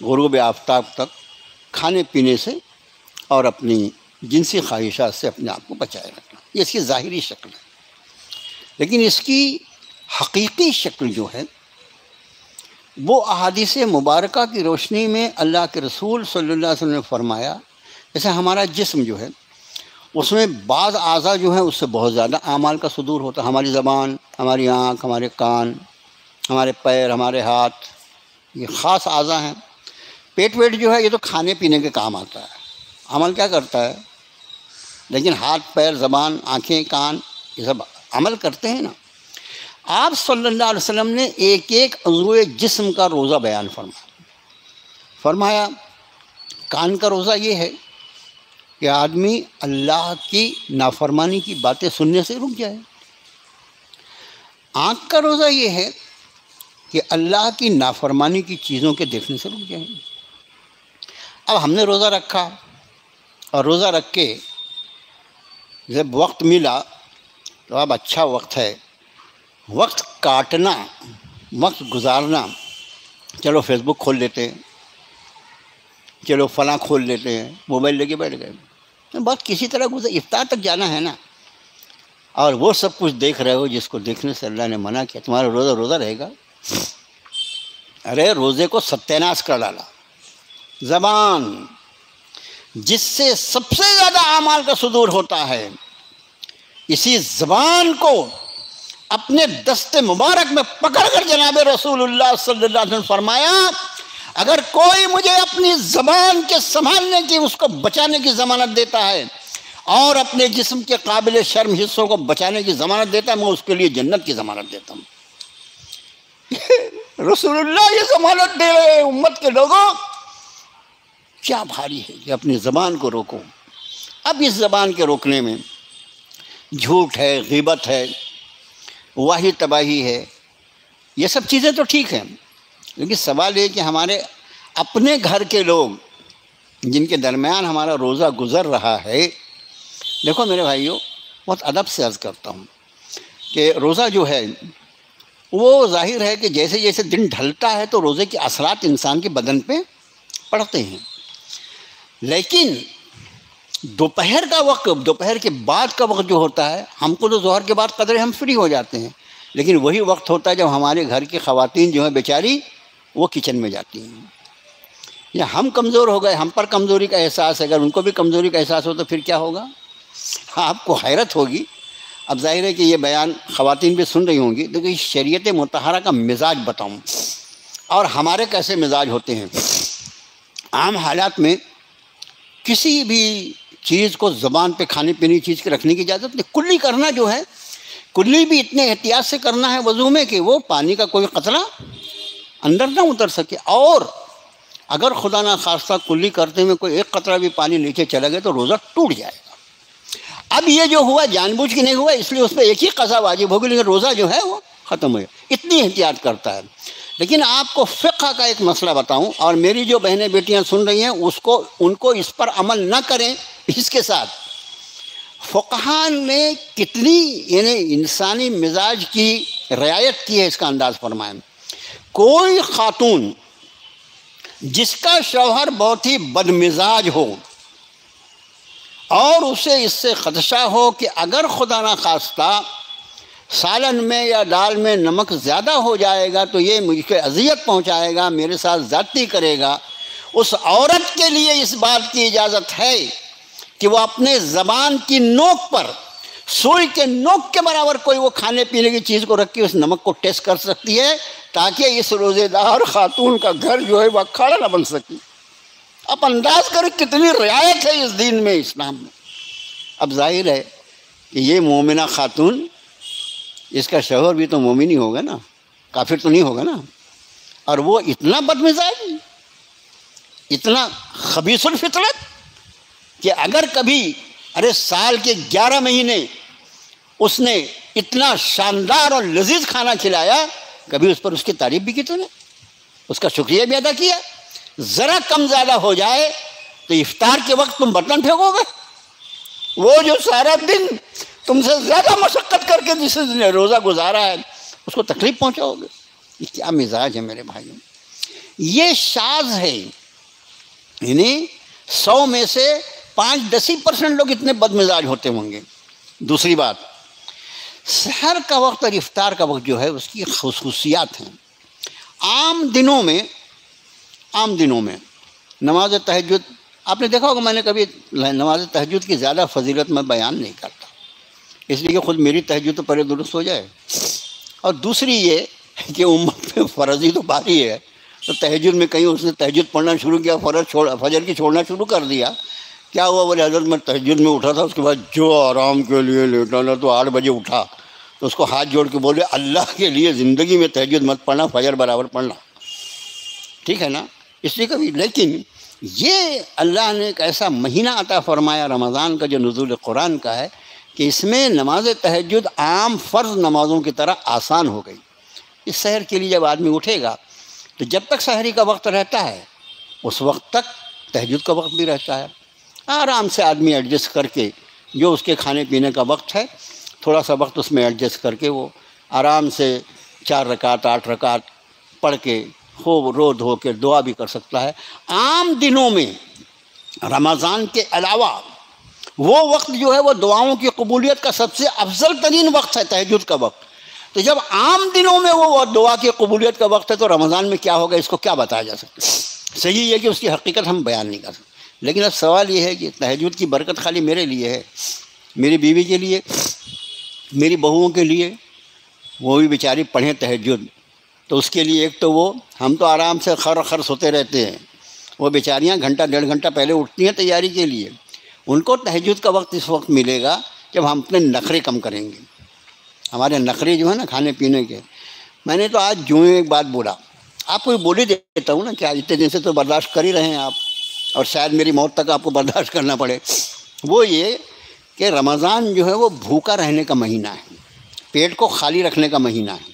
غروب آفتاب تک کھانے پینے سے اور اپنی جنسی خواہشات سے اپنے آپ کو بچائے رکھنا، یہ اس کی ظاہری شکل ہے۔ لیکن اس کی حقیقی شکل جو ہے وہ احادیث مبارکہ کی روشنی میں اللہ کے رسول صلی اللہ علیہ وسلم نے فرمایا، جیسے ہمارا جسم جو ہے اس میں بعض اعضاء جو ہیں اس سے بہت زیادہ اعمال کا صدور ہوتا ہے۔ ہماری زبان، ہماری آنکھ، ہمارے کان، ہمارے پیر، ہمارے ہاتھ، یہ خاص اعضاء ہیں۔ پیٹ ویٹ جو ہے یہ تو کھانے پینے کے کام آتا ہے، عمل کیا کرتا ہے؟ لیکن ہاتھ، پیر، زبان، آنکھیں، کان یہ سب عمل کرتے ہیں نا۔ آپ صلی اللہ علیہ وسلم نے ایک ایک عضو جسم کا روزہ بیان فرمایا۔ کان کا روزہ یہ ہے کہ آدمی اللہ کی نافرمانی کی باتیں سننے سے رک جائے۔ آنکھ کا روزہ یہ ہے کہ اللہ کی نافرمانی کی چیزوں کے دیکھنے سے رک جائے۔ اب ہم نے روزہ رکھا اور روزہ رکھ کے جب وقت ملا تو اب اچھا وقت ہے، وقت کاٹنا، وقت گزارنا، چلو فیس بک کھول لیتے ہیں، چلو فلاں کھول لیتے ہیں، موبائل لے کے بیٹھ گئے، بس کسی طرح افطار تک جانا ہے نا، اور وہ سب کچھ دیکھ رہے ہو جس کو دیکھنے سے اللہ نے منع کیا۔ تمہارا روزہ رہے گا؟ ارے روزے کو ستیہ ناش کر ڈالا۔ زبان جس سے سب سے زیادہ اعمال کا صدور ہوتا ہے، اسی زبان کو اپنے دست مبارک میں پکڑ کر جناب رسول اللہ صلی اللہ علیہ وسلم فرمایا، اگر کوئی مجھے اپنی زبان کے سنبھالنے کی، اس کو بچانے کی ضمانت دیتا ہے اور اپنے جسم کے قابل شرم حصوں کو بچانے کی ضمانت دیتا ہے، میں اس کے لیے جنت کی ضمانت دیتا ہوں۔ رسول اللہ یہ ضمانت دے رہے ہیں امت کے لوگوں، کیا بھاری ہے کہ اپنی زبان کو روکو۔ اب اس زبان کے روکنے میں جھوٹ ہے، غیبت ہے، واہی تباہی ہے، یہ سب چیزیں تو ٹھیک ہیں، لیکن سوال یہ کہ ہمارے اپنے گھر کے لوگ جن کے درمیان ہمارا روزہ گزر رہا ہے، دیکھو میرے بھائیوں، بہت ادب سے عرض کرتا ہوں کہ روزہ جو ہے وہ ظاہر ہے کہ جیسے جیسے دن ڈھلتا ہے تو روزے کے اثرات انسان کے بدن پہ پڑتے ہیں، لیکن دوپہر کا وقت، دوپہر کے بعد کا وقت جو ہوتا ہے، ہم کو تو ظہر کے بعد قدرے ہم فری ہو جاتے ہیں، لیکن وہی وقت ہوتا ہے جب ہمارے گھر کی خواتین جو ہیں بیچاری وہ کچن میں جاتی ہیں، یا ہم کمزور ہو گئے، ہم پر کمزوری کا احساس ہے، اگر ان کو بھی کمزوری کا احساس ہو تو پھر کیا ہوگا؟ آپ کو حیرت ہوگی، اب ظاہر ہے کہ یہ بیان خواتین بھی سن رہی ہوں گی، لیکن شریعت مطہرہ کا مزاج بتاؤں اور ہمارے کیسے مزاج ہوتے ہیں۔ عام حالات میں کسی بھی چیز کو زبان پہ کھانے پینے کی چیز کے رکھنے کی اجازت نہیں۔ کلی کرنا جو ہے، کلی بھی اتنے احتیاط سے کرنا ہے وضو میں کہ وہ پانی کا کوئی قطرہ اندر نہ اتر سکے، اور اگر خدا نہ خواستہ کلی کرتے ہوئے کوئی ایک قطرہ بھی پانی نیچے چلا گیا تو روزہ ٹوٹ جائے گا۔ اب یہ جو ہوا جان بوجھ کے نہیں ہوا، اس لیے اس پہ ایک ہی قضا واجب ہوگی، لیکن روزہ جو ہے وہ ختم ہو گیا، اتنی احتیاط کرتا ہے۔ لیکن آپ کو فقہ کا ایک مسئلہ بتاؤں، اور میری جو بہنیں بیٹیاں سن رہی ہیں ان کو اس پر عمل نہ کریں، اس کے ساتھ فقہاء نے کتنی یعنی انسانی مزاج کی رعایت کی ہے، اس کا انداز فرمائیں۔ کوئی خاتون جس کا شوہر بہت ہی بد مزاج ہو اور اسے اس سے خدشہ ہو کہ اگر خدا نہ خواستہ سالن میں یا دال میں نمک زیادہ ہو جائے گا تو یہ مجھ کو اذیت پہنچائے گا، میرے ساتھ زیادتی کرے گا، اس عورت کے لیے اس بات کی اجازت ہے کہ وہ اپنے زبان کی نوک پر سوئی کے نوک کے برابر کوئی وہ کھانے پینے کی چیز کو رکھ کے اس نمک کو ٹیسٹ کر سکتی ہے، تاکہ اس روزے دار خاتون کا گھر جو ہے وہ اکھاڑا نہ بن سکے۔ اب انداز کریں کتنی رعایت ہے اس دین میں، اسلام میں۔ اب ظاہر ہے کہ یہ مومنہ خاتون، اس کا شوہر بھی تو مومن ہی ہوگا نا، کافر تو نہیں ہوگا نا، اور وہ اتنا بدمزاج، اتنا خبیث الفطرت کہ اگر کبھی سال کے 11 مہینے اس نے اتنا شاندار اور لذیذ کھانا کھلایا، کبھی اس پر اس کی تعریف بھی کی تو نے، اس کا شکریہ بھی ادا کیا؟ ذرا کم زیادہ ہو جائے تو افطار کے وقت تم برتن پھینکو گے؟ وہ جو سارا دن تم سے زیادہ مشقت کر کے جس نے روزہ گزارا ہے اس کو تکلیف پہنچاؤ گے؟ یہ کیا مزاج ہے میرے بھائیوں؟ یہ شاذ ہے، یعنی 100 میں سے 5-10% لوگ اتنے بد مزاج ہوتے ہوں گے۔ دوسری بات، سحر کا وقت اور افطار کا وقت جو ہے اس کی خصوصیات ہیں۔ عام دنوں میں نماز تہجد، آپ نے دیکھا ہوگا میں نے کبھی نماز تہجد کی زیادہ فضیلت میں بیان نہیں کرتا، اس لیے کہ خود میری تہجد تو پہلے درست ہو جائے، اور دوسری یہ کہ امت پہ فرض ہی تو باری ہے، تو تہجد میں کہیں اس نے تہجد پڑھنا شروع کیا، فجر کی چھوڑنا شروع کر دیا، کیا ہوا؟ بولے حضرت میں تہجد میں اٹھا تھا، اس کے بعد جو آرام کے لیے لیٹا نا تو 8 بجے اٹھا، تو اس کو ہاتھ جوڑ کے بولے اللہ کے لیے زندگی میں تہجد مت پڑھنا، فجر برابر پڑھنا، ٹھیک ہے نا؟ اس لیے کبھی، لیکن یہ اللہ نے ایک ایسا مہینہ عطا فرمایا رمضان کا جو نزول قرآن کا ہے کہ اس میں نماز تہجد عام فرض نمازوں کی طرح آسان ہو گئی۔ اس سحر کے لیے جب آدمی اٹھے گا تو جب تک سحری کا وقت رہتا ہے اس وقت تک تہجد کا وقت بھی رہتا ہے، آرام سے آدمی ایڈجسٹ کر کے جو اس کے کھانے پینے کا وقت ہے تھوڑا سا وقت اس میں ایڈجسٹ کر کے وہ آرام سے 4 رکعت 8 رکعت پڑھ کے خوب رو دھو کے دعا بھی کر سکتا ہے۔ عام دنوں میں رمضان کے علاوہ وہ وقت جو ہے وہ دعاؤں کی قبولیت کا سب سے افضل ترین وقت ہے، تہجد کا وقت۔ تو جب عام دنوں میں وہ دعا کی قبولیت کا وقت ہے تو رمضان میں کیا ہوگا اس کو کیا بتایا جا سکتا ہے؟ صحیح ہے کہ اس کی حقیقت ہم بیان نہیں کر سکتے، لیکن اب سوال یہ ہے کہ تہجد کی برکت خالی میرے لیے ہے، میری بیوی کے لیے، میری بہوؤں کے لیے، وہ بھی بیچاری پڑھیں تہجد، تو اس کے لیے ایک تو وہ ہم تو آرام سے خر سوتے رہتے ہیں، وہ بیچاریاں گھنٹہ 1.5 گھنٹہ پہلے اٹھتی ہیں تیاری کے لیے، ان کو تہجد کا وقت اس وقت ملے گا جب ہم اپنے نخرے کم کریں گے، ہمارے نخرے جو ہیں نا کھانے پینے کے۔ میں نے تو آج جو ایک بات بولا، آپ کو بول ہی دیتا ہوں نا کہ اتنے دن سے تو برداشت کر ہی رہے ہیں آپ، اور شاید میری موت تک آپ کو برداشت کرنا پڑے، وہ یہ کہ رمضان جو ہے وہ بھوکا رہنے کا مہینہ ہے، پیٹ کو خالی رکھنے کا مہینہ ہے،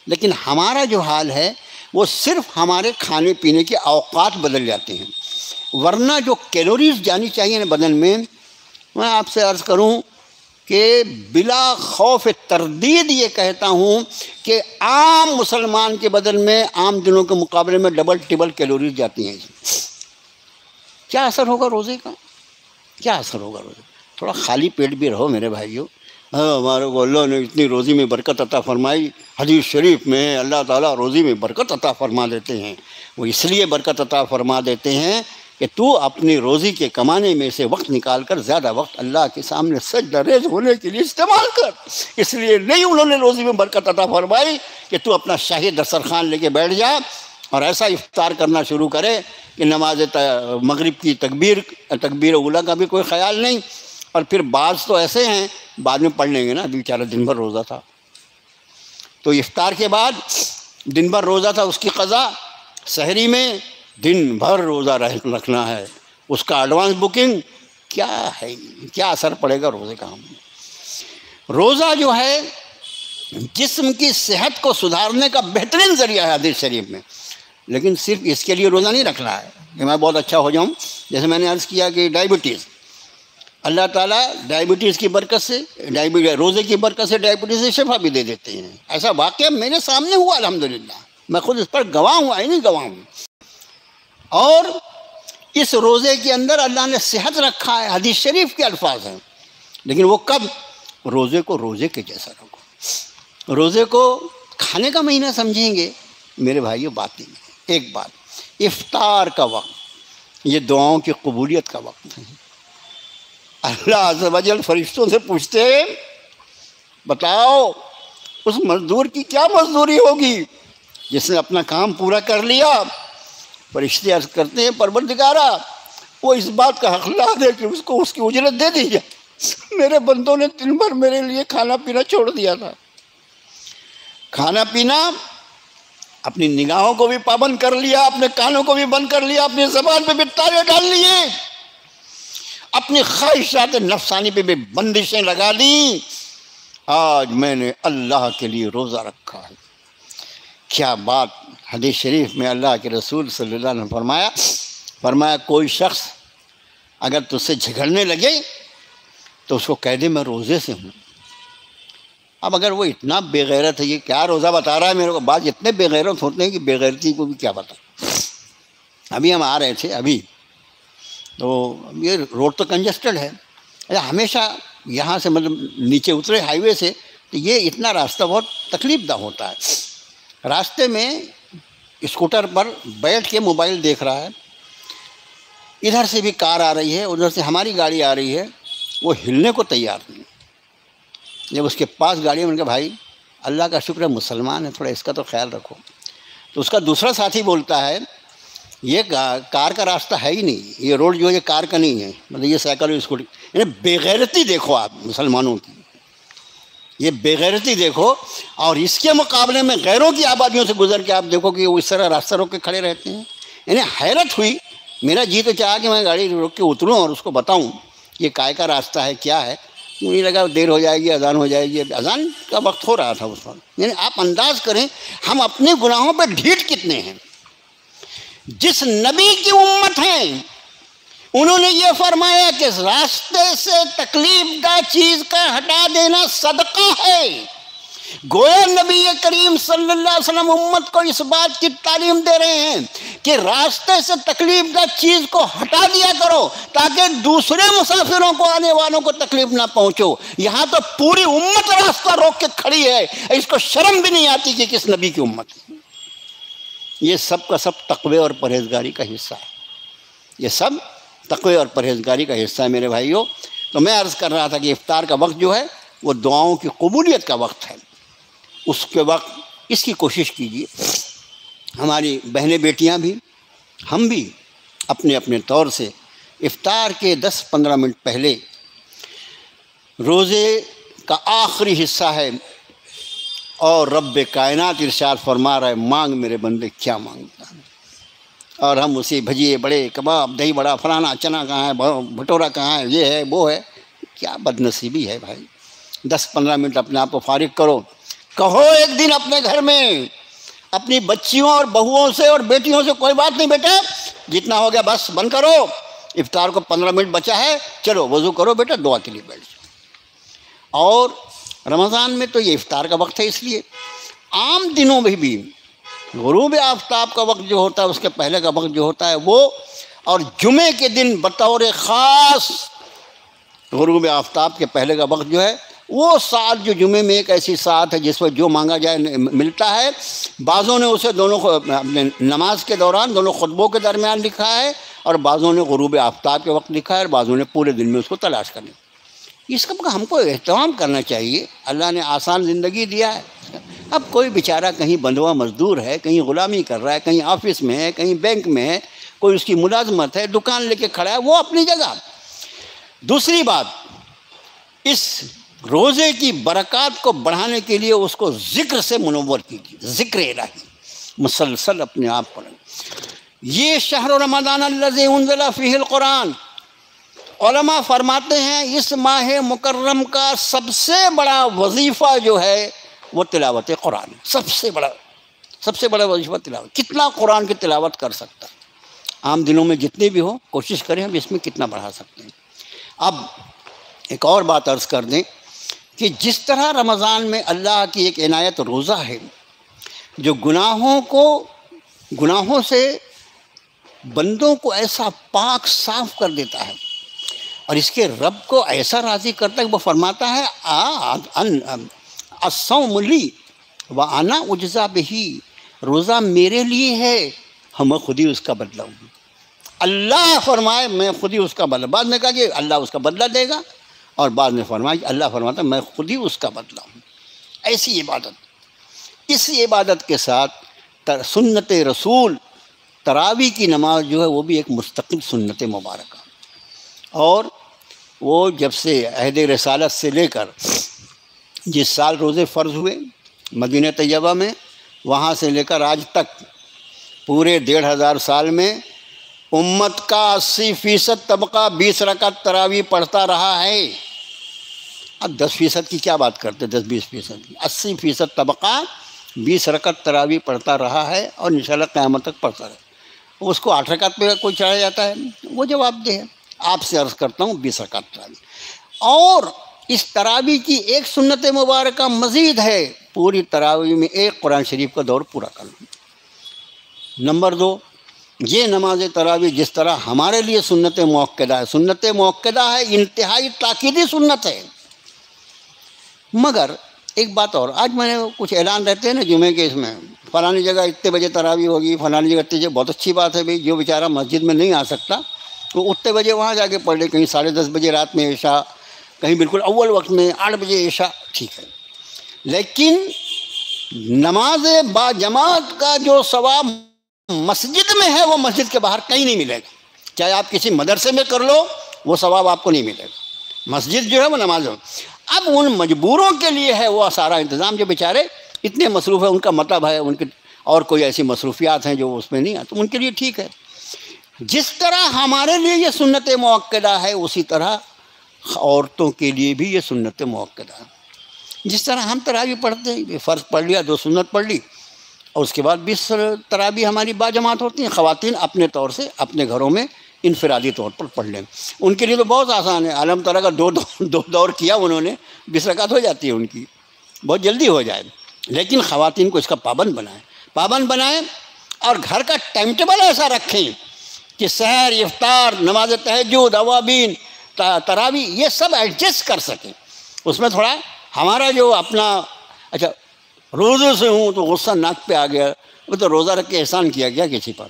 لیکن ہمارا جو حال ہے وہ صرف ہمارے کھانے پینے کے اوقات بدل جاتے ہیں، ورنہ جو کیلوریز جانی چاہیے بدن میں آپ سے عرض کروں کہ بلا خوف تردید یہ کہتا ہوں کہ عام مسلمان کے بدن میں عام دنوں کے مقابلے میں ڈبل ٹبل کیلوریز جاتی ہیں۔ کیا اثر ہوگا روزے کا؟ کیا اثر ہوگا روزے؟ تھوڑا خالی پیٹ بھی رہو میرے بھائیوں، ہمارے کو اللہ نے اتنی روزی میں برکت عطا فرمائی، حدیث شریف میں اللہ تعالیٰ روزی میں برکت عطا فرما دیتے ہیں، وہ اس لیے برکت عطا فرما دیتے ہیں کہ تو اپنی روزی کے کمانے میں سے وقت نکال کر زیادہ وقت اللہ کے سامنے سجدہ ریز ہونے کے لیے استعمال کر. اس لیے نہیں انہوں نے روزی میں برکت عطا فرمائی کہ تو اپنا شاہی دسترخوان لے کے بیٹھ جا اور ایسا افطار کرنا شروع کرے کہ نماز مغرب کی تکبیر اولیٰ کا بھی کوئی خیال نہیں. اور پھر بعض تو ایسے ہیں بعد میں پڑھ لیں گے نا، بیچارہ دن بھر روزہ تھا، تو افطار کے بعد دن بھر روزہ تھا، اس کی قضا سحری میں دن بھر روزہ رکھنا ہے، اس کا ایڈوانس بکنگ کیا ہے، کیا اثر پڑے گا روزے کا. روزہ جو ہے جسم کی صحت کو سدھارنے کا بہترین ذریعہ ہے حدیث شریف میں، لیکن صرف اس کے لیے روزہ نہیں رکھنا ہے کہ میں بہت اچھا ہو جاؤں. جیسے میں نے عرض کیا کہ ڈائبٹیز، اللہ تعالیٰ ڈائبٹیز کی برکت سے، روزے کی برکت سے ڈائبٹیز سے شفا بھی دے دیتے ہیں. ایسا واقعہ میرے سامنے ہوا الحمدللہ، میں خود اس پر گواہ ہوں، نہیں گواہ ہوں. اور اس روزے کے اندر اللہ نے صحت رکھا ہے، حدیث شریف کے الفاظ ہیں، لیکن وہ کب؟ روزے کو روزے کے جیسا رکھو. روزے کو کھانے کا مہینہ سمجھیں گے میرے بھائیو بات نہیں. ایک بات، افطار کا وقت یہ دعاؤں کی قبولیت کا وقت ہے. اللہ عز و جل فرشتوں سے پوچھتے ہیں بتاؤ اس مزدور کی کیا مزدوری ہوگی جس نے اپنا کام پورا کر لیا. فرشتے عرض کرتے ہیں پروردگارا وہ اس بات کا حقدار ہے کہ اس کو اس کی اجرت دے دی جائے. میرے بندوں نے دن بھر میرے لیے کھانا پینا چھوڑ دیا تھا، کھانا پینا، اپنی نگاہوں کو بھی پابند کر لیا، اپنے کانوں کو بھی بند کر لیا، اپنی زبان پہ بھی تالے ڈال لیے، اپنی خواہشات نفسانی پہ بھی بندشیں لگا دیں. آج میں نے اللہ کے لیے روزہ رکھا ہے. کیا بات! حدیث شریف میں اللہ کے رسول صلی اللہ علیہ وسلم نے فرمایا کوئی شخص اگر تجھ سے جھگڑنے لگے تو اس کو کہہ دے میں روزے سے ہوں. اب اگر وہ اتنا بے غیرت ہے، یہ کیا روزہ بتا رہا ہے میرے کو، بعض اتنے بے غیرت ہوتے ہیں کہ بے غیرتی کو بھی کیا بتا. ابھی ہم آ رہے تھے ابھی تو یہ روڈ تو کنجسٹڈ ہے، ہمیشہ یہاں سے مطلب نیچے اترے ہائی وے سے تو یہ اتنا راستہ بہت تکلیف دہ ہوتا ہے. راستے میں اسکوٹر پر بیٹھ کے موبائل دیکھ رہا ہے، ادھر سے بھی کار آ رہی ہے، ادھر سے ہماری گاڑی آ رہی ہے، وہ ہلنے کو تیار نہیں. جب اس کے پاس گاڑی میں نے کہا بھائی اللہ کا شکر ہے مسلمان ہے، تھوڑا اس کا تو خیال رکھو. تو اس کا دوسرا ساتھی بولتا ہے یہ کار کا راستہ ہے ہی نہیں، یہ روڈ جو ہے یہ کار کا نہیں ہے، مطلب یہ سائیکل اور اسکوٹی. یعنی بے غیرتی دیکھو آپ مسلمانوں کی، یہ بے غیرتی دیکھو. اور اس کے مقابلے میں غیروں کی آبادیوں سے گزر کے آپ دیکھو کہ وہ اس طرح راستہ روک کے کھڑے رہتے ہیں. یعنی حیرت ہوئی، میرا جی تو چاہا کہ میں گاڑی روک کے اتروں اور اس کو بتاؤں یہ کائے کا راستہ ہے کیا ہے. مجھے لگا دیر ہو جائے گی، اذان ہو جائے گی. اذان کا وقت ہو رہا تھا اس وقت. یعنی آپ انداز کریں ہم اپنے گناہوں پہ ڈھیٹ کتنے ہیں. جس نبی کی امت ہیں انہوں نے یہ فرمایا کہ راستے سے تکلیف دہ چیز کا ہٹا دینا صدقہ ہے. گویا نبی کریم صلی اللہ علیہ وسلم امت کو اس بات کی تعلیم دے رہے ہیں کہ راستے سے تکلیف دہ چیز کو ہٹا دیا کرو تاکہ دوسرے مسافروں کو، آنے والوں کو تکلیف نہ پہنچو. یہاں تو پوری امت راستہ روک کے کھڑی ہے، اس کو شرم بھی نہیں آتی کہ کس نبی کی امت ہے. یہ سب کا سب تقوی اور پرہیزگاری کا حصہ ہے، یہ سب تقوی اور پرہیزگاری کا حصہ ہے میرے بھائیوں. تو میں عرض کر رہا تھا کہ افطار کا وقت جو ہے وہ دعاؤں کی قبولیت کا وقت ہے. اس کے وقت اس کی کوشش کیجیے، ہماری بہنیں بیٹیاں بھی، ہم بھی اپنے اپنے طور سے افطار کے 10-15 منٹ پہلے روزے کا آخری حصہ ہے اور رب کائنات ارشاد فرما رہا ہے مانگ میرے بندے کیا مانگتا ہے. اور ہم اسے بھجیے بڑے کباب دہی بڑا فلانا چنا کہاں ہے بھٹورا کہاں ہے یہ ہے وہ ہے. کیا بد نصیبی ہے بھائی. 10-15 منٹ اپنے آپ کو فارغ کرو. کہو ایک دن اپنے گھر میں اپنی بچیوں اور بہوؤں سے اور بیٹیوں سے کوئی بات نہیں بیٹا جتنا ہو گیا بس بند کرو. افطار کو 15 منٹ بچا ہے، چلو وضو کرو بیٹا دعا کے لیے بیٹھ جاؤ. اور رمضان میں تو یہ افطار کا وقت ہے، اس لیے عام دنوں میں بھی غروب آفتاب کا وقت جو ہوتا ہے اس کے پہلے کا وقت جو ہوتا ہے وہ، اور جمعے کے دن بطور خاص غروب آفتاب کے پہلے کا وقت جو ہے وہ ساعت جو جمعے میں ایک ایسی ساعت ہے جس پر جو مانگا جائے ملتا ہے. بعضوں نے اسے دونوں نماز کے دوران دونوں خطبوں کے درمیان لکھا ہے اور بعضوں نے غروب آفتاب کے وقت لکھا ہے اور بعضوں نے پورے دن میں اس کو تلاش کرنے. اس کا ہم کو اہتمام کرنا چاہیے. اللہ نے آسان زندگی دیا ہے. اب کوئی بیچارہ کہیں بندوا مزدور ہے, کہیں غلامی کر رہا ہے, کہیں آفس میں ہے, کہیں بینک میں ہے, کوئی اس کی ملازمت ہے, دکان لے کے کھڑا ہے, وہ اپنی جگہ. دوسری بات, اس روزے کی برکات کو بڑھانے کے لیے اس کو ذکر سے منور کیجیے, ذکر الہی مسلسل اپنے آپ پڑھیں. یہ شہر رمضان الذی انزل فیہ القرآن, علماء فرماتے ہیں اس ماہ مکرم کا سب سے بڑا وظیفہ جو ہے وہ تلاوت قرآن. سب سے بڑا وظیفہ تلاوت. کتنا قرآن کی تلاوت کر سکتا ہے؟ عام دنوں میں جتنے بھی ہو کوشش کریں ہم اس میں کتنا بڑھا سکتے ہیں. اب ایک اور بات عرض کر دیں کہ جس طرح رمضان میں اللہ کی ایک عنایت روزہ ہے جو گناہوں سے بندوں کو ایسا پاک صاف کر دیتا ہے اور اس کے رب کو ایسا راضی کرتا ہے کہ وہ فرماتا ہے الصوم لی وانا اجزا بہی, روزہ میرے لیے ہے, ہم خود ہی اس کا بدلہ ہوں. اللہ فرمائے میں خود ہی اس کا بدلہ. بعد نے کہا کہ اللہ اس کا بدلہ دے گا اور بعد میں فرمایا کہ اللہ فرماتا ہے میں خود ہی اس کا بدلہ ہوں. ایسی عبادت, اسی عبادت کے ساتھ سنت رسول تراویح کی نماز جو ہے وہ بھی ایک مستقل سنت مبارکہ. اور وہ جب سے عہد رسالت سے لے کر جس سال روزے فرض ہوئے مدینہ طیبہ میں, وہاں سے لے کر آج تک پورے 1500 سال میں امت کا 80% طبقہ 20 رکعت تراویح پڑھتا رہا ہے. اب 10% کی کیا بات کرتے, 10-20% کی. 80% طبقہ 20 رکعت تراویح پڑھتا رہا ہے اور انشاءاللہ قیامت تک پڑھتا رہے. اس کو 8 رکعت پہ کوئی چڑھا جاتا ہے, وہ جواب دہ ہے. آپ سے عرض کرتا ہوں 20 رکعت تراویح. اور اس تراویح کی ایک سنت مبارکہ مزید ہے, پوری تراویح میں ایک قرآن شریف کا دور پورا کرنا. نمبر 2, یہ نماز تراویح جس طرح ہمارے لیے سنت موقدہ ہے, انتہائی تاکیدی سنت ہے. مگر ایک بات اور, آج میں نے کچھ اعلان رہتے ہیں نا جمعے کے, اس میں فلانی جگہ اتنے بجے تراویح ہوگی, فلانی جگہ اتنے بجے. بہت اچھی بات ہے بھائی, جو بیچارہ مسجد میں نہیں آ سکتا وہ اتنے بجے وہاں جا کے پڑھ لے, کہیں 10:30 بجے رات میں عشاء, کہیں بالکل اول وقت میں 8 بجے عشاء, ٹھیک ہے. لیکن نماز با جماعت کا جو ثواب مسجد میں ہے وہ مسجد کے باہر کہیں نہیں ملے گا. چاہے آپ کسی مدرسے میں کر لو وہ ثواب آپ کو نہیں ملے گا. مسجد جو ہے وہ نماز. اب ان مجبوروں کے لیے ہے وہ سارا انتظام, جو بیچارے اتنے مصروف ہیں, ان کا مطلب ہے ان کے اور کوئی ایسی مصروفیات ہیں جو اس میں نہیں آتے, ان کے لیے ٹھیک ہے. جس طرح ہمارے لیے یہ سنت موقدہ ہے اسی طرح عورتوں کے لیے بھی یہ سنت موقدہ ہے. جس طرح ہم تراویح پڑھتے ہیں, فرض پڑھ لیا, 2 سنت پڑھ لی, اور اس کے بعد 20 تراویح ہماری باجماعت ہوتی ہیں. خواتین اپنے طور سے اپنے گھروں میں انفرادی طور پر پڑھ لیں, ان کے لیے تو بہت آسان ہے. عالم تعالیٰ کا 2 دور کیا انہوں نے, 20 رکعت ہو جاتی ہے ان کی, بہت جلدی ہو جائے. لیکن خواتین کو اس کا پابند بنائیں اور گھر کا ٹائم ٹیبل ایسا رکھیں کہ سحر, افطار, نماز تہجد, اوابین, تراویح یہ سب ایڈجسٹ کر سکیں. اس میں تھوڑا ہمارا جو اپنا, اچھا روزے سے ہوں تو غصہ ناک پہ آ گیا, وہ تو روزہ رکھ کے احسان کیا گیا کسی پر.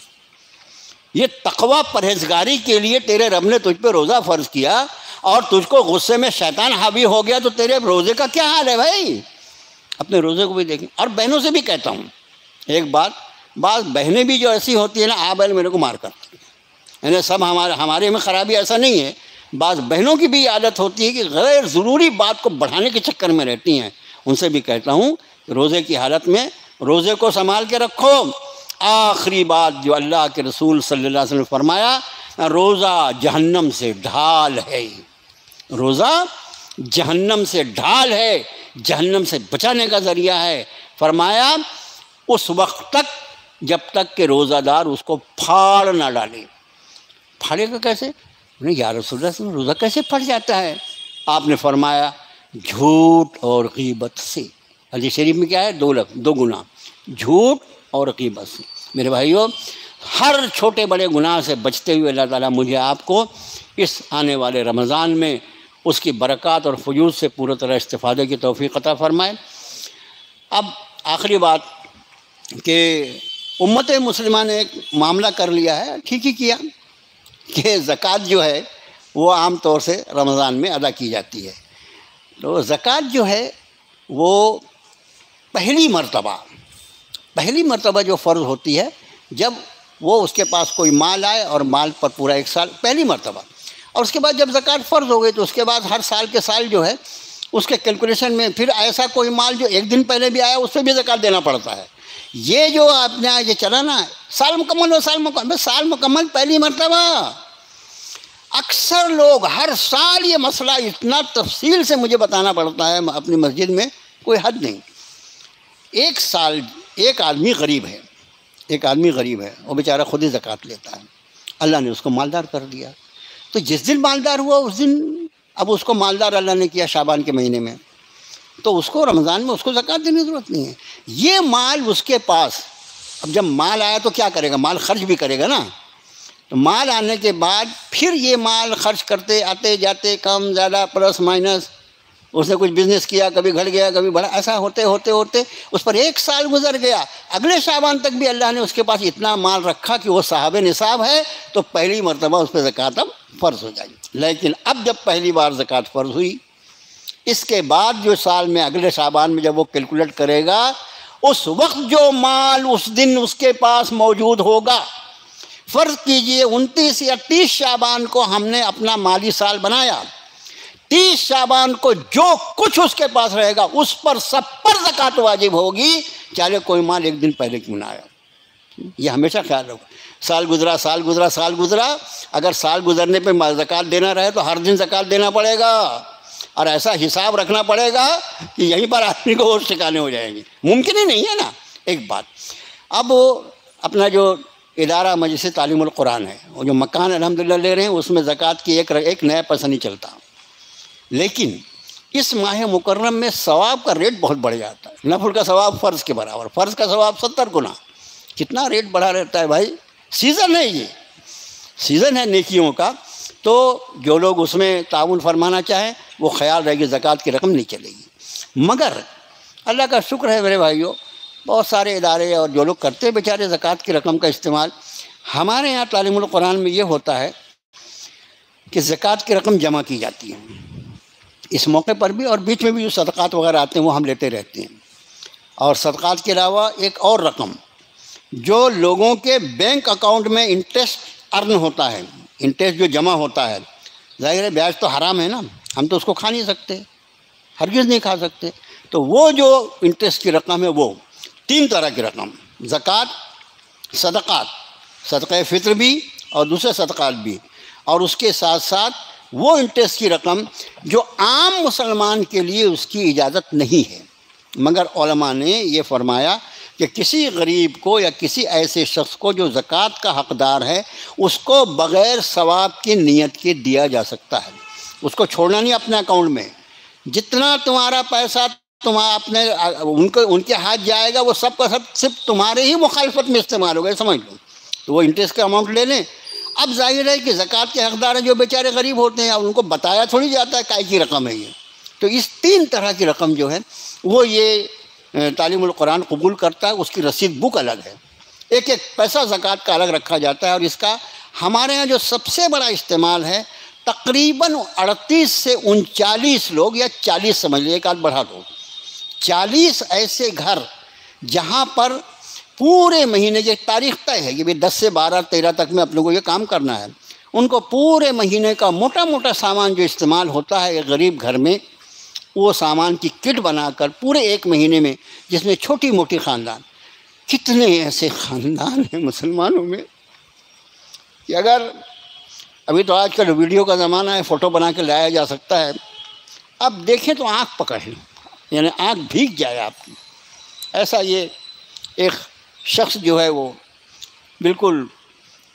یہ تقوی پرہیزگاری کے لیے تیرے رب نے تجھ پہ روزہ فرض کیا اور تجھ کو غصے میں شیطان حاوی ہو گیا تو تیرے روزے کا کیا حال ہے بھائی؟ اپنے روزے کو بھی دیکھیں. اور بہنوں سے بھی کہتا ہوں ایک بات, بعض بہنیں بھی جو ایسی ہوتی ہیں نا, آ بہن میرے کو مار کرتی ہیں, یعنی سب ہمارے میں خرابی ایسا نہیں ہے. بعض بہنوں کی بھی عادت ہوتی ہے کہ غیر ضروری بات کو بڑھانے کے چکر میں رہتی ہیں. ان سے بھی کہتا ہوں روزے کی حالت میں روزے کو سنبھال کے رکھو. آخری بات جو اللہ کے رسول صلی اللہ علیہ وسلم نے فرمایا, روزہ جہنم سے ڈھال ہے. روزہ جہنم سے ڈھال ہے, جہنم سے بچانے کا ذریعہ ہے. فرمایا اس وقت تک جب تک کہ روزہ دار اس کو پھاڑ نہ ڈالے. پھاڑے گا کیسے؟ یا رسول اللہ صلی اللہ علیہ وسلم روزہ کیسے پھٹ جاتا ہے؟ آپ نے فرمایا جھوٹ اور غیبت سے. حدیث شریف میں کیا ہے؟ 2 گناہ, جھوٹ اور غیبت سے. میرے بھائیو, ہر چھوٹے بڑے گناہ سے بچتے ہوئے اللہ تعالیٰ مجھے آپ کو اس آنے والے رمضان میں اس کی برکات اور فیوض سے پورا طرح استفادے کی توفیق عطا فرمائے. اب آخری بات کہ امت مسلمہ نے ایک معاملہ کر لیا ہے, ٹھیک ہی کیا. کہ زکوٰۃ جو ہے وہ عام طور سے رمضان میں ادا کی جاتی ہے. تو زکوٰۃ جو ہے وہ پہلی مرتبہ جو فرض ہوتی ہے جب وہ اس کے پاس کوئی مال آئے اور مال پر پورا 1 سال، پہلی مرتبہ. اور اس کے بعد جب زکوٰۃ فرض ہو گئی تو اس کے بعد ہر سال کے سال جو ہے اس کے کیلکولیشن میں پھر ایسا کوئی مال جو 1 دن پہلے بھی آیا اس پہ بھی زکوٰۃ دینا پڑتا ہے. یہ جو آپ نے یہ چلا نا سال مکمل پہلی مرتبہ. اکثر لوگ ہر سال یہ مسئلہ اتنا تفصیل سے مجھے بتانا پڑتا ہے اپنی مسجد میں، کوئی حد نہیں. ایک آدمی غریب ہے، وہ بیچارہ خود ہی زکوٰۃ لیتا ہے، اللہ نے اس کو مالدار کر دیا. تو جس دن مالدار ہوا اس دن، اب اس کو مالدار اللہ نے کیا شعبان کے مہینے میں، تو اس کو رمضان میں اس کو زکوٰۃ دینے کی ضرورت نہیں ہے. یہ مال اس کے پاس، اب جب مال آیا تو کیا کرے گا؟ مال خرچ بھی کرے گا نا. تو مال آنے کے بعد پھر یہ مال خرچ کرتے آتے جاتے، کم زیادہ پلس مائنس، اس نے کچھ بزنس کیا، کبھی گھٹ گیا کبھی بڑھا، ایسا ہوتے اس پر 1 سال گزر گیا. اگلے شعبان تک بھی اللہ نے اس کے پاس اتنا مال رکھا کہ وہ صاحب نصاب ہے، تو پہلی مرتبہ اس پہ زکوٰۃ اب فرض ہو جائے گی. لیکن اب جب پہلی بار زکوٰۃ فرض ہوئی، اس کے بعد جو سال میں اگلے شعبان میں جب وہ کیلکولیٹ کرے گا، اس وقت جو مال اس دن اس کے پاس موجود ہوگا، فرض کیجئے 29 یا 30 شعبان کو ہم نے اپنا مالی سال بنایا، 30 شعبان کو جو کچھ اس کے پاس رہے گا اس پر سب پر زکوٰۃ واجب ہوگی، چاہے کوئی مال 1 دن پہلے کیوں نہ آیا. یہ ہمیشہ خیال رکھو. سال گزرا، اگر سال گزرنے پہ زکوٰۃ دینا رہے تو ہر دن زکوٰۃ دینا پڑے گا، اور ایسا حساب رکھنا پڑے گا کہ یہیں پر آدمی کو اور ٹھکانے ہو جائیں گے. ممکن ہی نہیں ہے نا. ایک بات، اب اپنا جو ادارہ مجلس تعلیم القرآن ہے، وہ جو مکان الحمدللہ لے رہے ہیں، اس میں زکوٰۃ کی ایک نیا پیسہ نہیں چلتا. لیکن اس ماہ مکرم میں ثواب کا ریٹ بہت بڑھ جاتا ہے. نفل کا ثواب فرض کے برابر، فرض کا ثواب 70 گنا. کتنا ریٹ بڑھا رہتا ہے بھائی. سیزن ہے، یہ سیزن ہے نیکیوں کا. تو جو لوگ اس میں تعاون فرمانا چاہیں وہ خیال رہے گی زکوٰۃ کی رقم نہیں چلے گی. مگر اللہ کا شکر ہے میرے بھائیوں، بہت سارے ادارے اور جو لوگ کرتے ہیں بیچارے زکوٰۃ کی رقم کا استعمال. ہمارے یہاں تعلیم القرآن میں یہ ہوتا ہے کہ زکوٰۃ کی رقم جمع کی جاتی ہے اس موقع پر بھی، اور بیچ میں بھی جو صدقات وغیرہ آتے ہیں وہ ہم لیتے رہتے ہیں. اور صدقات کے علاوہ ایک اور رقم جو لوگوں کے بینک اکاؤنٹ میں انٹرسٹ ارن ہوتا ہے، انٹرسٹ جو جمع ہوتا ہے، ظاہر ہے بیاج تو حرام ہے نا، ہم تو اس کو کھا نہیں سکتے، ہرگز نہیں کھا سکتے. تو وہ جو انٹرسٹ کی رقم ہے وہ 3 طرح کی رقم، زکوٰۃ، صدقات، صدقہ فطر بھی اور دوسرے صدقات بھی، اور اس کے ساتھ ساتھ وہ انٹرسٹ کی رقم جو عام مسلمان کے لیے اس کی اجازت نہیں ہے. مگر علماء نے یہ فرمایا کہ کسی غریب کو یا کسی ایسے شخص کو جو زکوٰۃ کا حقدار ہے اس کو بغیر ثواب کی نیت کے دیا جا سکتا ہے. اس کو چھوڑنا نہیں اپنے اکاؤنٹ میں. جتنا تمہارا پیسہ اپنے ان کے ہاتھ جائے گا وہ سب کا سب صرف تمہارے ہی مخالفت میں استعمال ہوگا، سمجھ لو. تو وہ انٹرسٹ کا اماؤنٹ لے لیں. اب ظاہر ہے کہ زکوٰۃ کے حقدار ہیں جو بیچارے غریب ہوتے ہیں، اب ان کو بتایا تھوڑی جاتا ہے کائے کی رقم ہے یہ. تو اس 3 طرح کی رقم جو ہے وہ یہ تعلیم القرآن قبول کرتا ہے. اس کی رسید بک الگ ہے، ایک پیسہ زکوٰۃ کا الگ رکھا جاتا ہے. اور اس کا ہمارے یہاں جو سب سے بڑا استعمال ہے، تقریباً 38 سے 39 لوگ، یا 40 سمجھ لیں، ایک آدھ بڑھا دو، 40 ایسے گھر جہاں پر پورے مہینے کی تاریخ طے ہے کہ 10 سے 12 13 تک میں اپنے کو یہ کام کرنا ہے. ان کو پورے مہینے کا موٹا سامان جو استعمال ہوتا ہے ایک غریب گھر میں، وہ سامان کی کٹ بنا کر پورے 1 مہینے میں، جس میں چھوٹی موٹی خاندان، کتنے ایسے خاندان ہیں مسلمانوں میں کہ اگر ابھی تو آج کل ویڈیو کا زمانہ ہے، فوٹو بنا کے لایا جا سکتا ہے، اب دیکھیں تو آنکھ پکڑ لیں، یعنی آنکھ بھیگ جائے آپ کی. ایسا یہ ایک شخص جو ہے وہ بالکل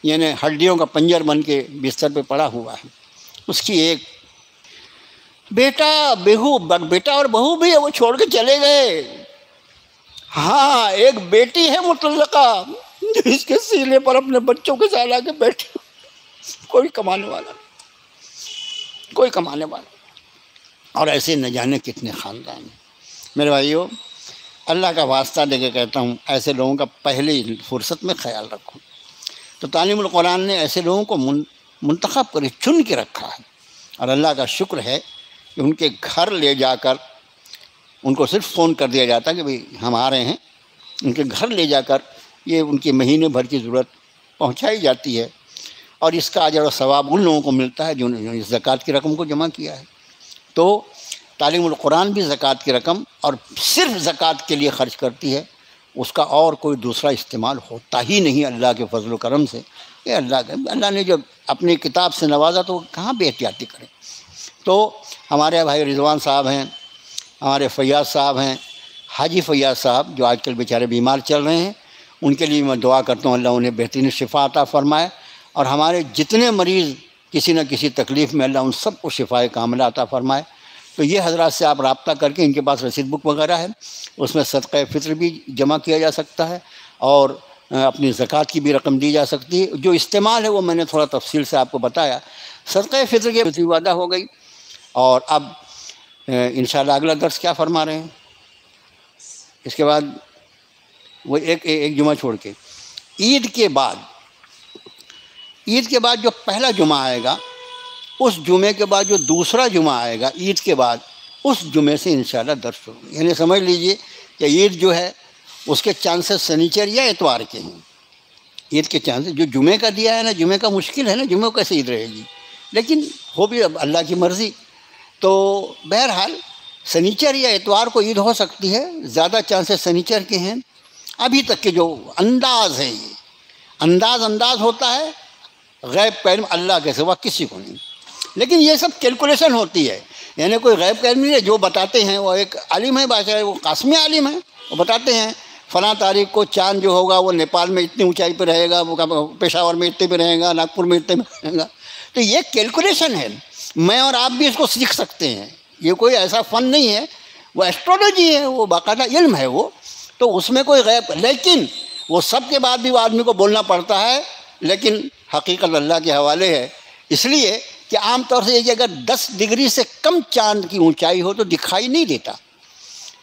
یعنی ہڈیوں کا پنجر بن کے بستر پہ پڑا ہوا ہے. اس کی ایک بیٹا اور بہو بھی ہے، وہ چھوڑ کے چلے گئے. ہاں، ایک بیٹی ہے مطلقہ جو اس کے سینے پر اپنے بچوں کے ساتھ لا کے بیٹھی، کوئی کمانے والا. اور ایسے نہ جانے کتنے خاندان ہیں. میرے بھائیو، اللہ کا واسطہ دے کے کہتا ہوں، ایسے لوگوں کا پہلے فرصت میں خیال رکھو. تو تعلیم القرآن نے ایسے لوگوں کو منتخب کر چن کے رکھا ہے۔ اور اللہ کا شکر ہے کہ ان کے گھر لے جا کر ان کو صرف فون کر دیا جاتا ہے کہ بھئی ہم آ رہے ہیں، ان کے گھر لے جا کر یہ ان کے مہینے بھر کی ضرورت پہنچائی جاتی ہے، اور اس کا اجر و ثواب ان لوگوں کو ملتا ہے جنہوں نے اس زکوٰۃ کی رقم کو جمع کیا ہے۔ تو تعلیم القرآن بھی زکوٰۃ کی رقم اور صرف زکوٰۃ کے لیے خرچ کرتی ہے، اس کا اور کوئی دوسرا استعمال ہوتا ہی نہیں اللہ کے فضل و کرم سے۔ یہ اللہ نے جب اپنی کتاب سے نوازا تو کہاں بے احتیاطی کرے۔ تو ہمارے بھائی رضوان صاحب ہیں، ہمارے فیاض صاحب ہیں، حاجی فیاض صاحب جو آج کل بیچارے بیمار چل رہے ہیں، ان کے لیے میں دعا کرتا ہوں اللہ انہیں بہترین شفا عطا فرمائے، اور ہمارے جتنے مریض کسی نہ کسی تکلیف میں اللہ ان سب کو شفائے کاملہ عطا فرمائے۔ تو یہ حضرات سے آپ رابطہ کر کے، ان کے پاس رسید بک وغیرہ ہے، اس میں صدقہ فطر بھی جمع کیا جا سکتا ہے اور اپنی زکوٰۃ کی بھی رقم دی جا سکتی ہے۔ جو استعمال ہے وہ میں نے تھوڑا تفصیل سے آپ کو بتایا۔ صدقہ فطر کی وعدہ ہو گئی، اور اب انشاءاللہ اگلا درس کیا فرما رہے ہیں؟ اس کے بعد وہ ایک جمعہ چھوڑ کے عید کے بعد جو پہلا جمعہ آئے گا، اس جمعے کے بعد جو دوسرا جمعہ آئے گا عید کے بعد، اس جمعے سے انشاءاللہ درس شروع۔ یعنی سمجھ لیجئے کہ عید جو ہے اس کے چانسز سنیچر یا اتوار کے ہیں۔ عید کے چانسز جو جمعے کا دیا ہے نا، جمعے کا مشکل ہے نا، جمعے کو کیسے عید رہے گی، لیکن ہو بھی اب اللہ کی مرضی۔ تو بہرحال سنیچر یا اتوار کو عید ہو سکتی ہے، زیادہ چانسز سنیچر کے ہیں۔ ابھی تک کے جو انداز ہے، یہ انداز ہوتا ہے، غیب کا علم اللہ کے سوا کسی کو نہیں، لیکن یہ سب کیلکولیشن ہوتی ہے۔ یعنی کوئی غیب کا علم نہیں ہے، جو بتاتے ہیں وہ ایک عالم ہے، بادشاہ وہ قاسمی عالم ہے، وہ بتاتے ہیں فلاں تاریخ کو چاند جو ہوگا وہ نیپال میں اتنی اونچائی پہ رہے گا، وہ پشاور میں اتنے پہ رہے گا، ناگپور میں اتنے پہ رہے گا۔ تو یہ کیلکولیشن ہے، میں اور آپ بھی اس کو سیکھ سکتے ہیں، یہ کوئی ایسا فن نہیں ہے، وہ ایسٹرولوجی ہے، وہ باقاعدہ علم ہے وہ، تو اس میں کوئی غیب، لیکن وہ سب کے بعد بھی وہ آدمی کو بولنا پڑتا ہے، لیکن حقیقت اللہ کے حوالے ہے۔ اس لیے کہ عام طور سے یہ کہ اگر 10 ڈگری سے کم چاند کی اونچائی ہو تو دکھائی نہیں دیتا،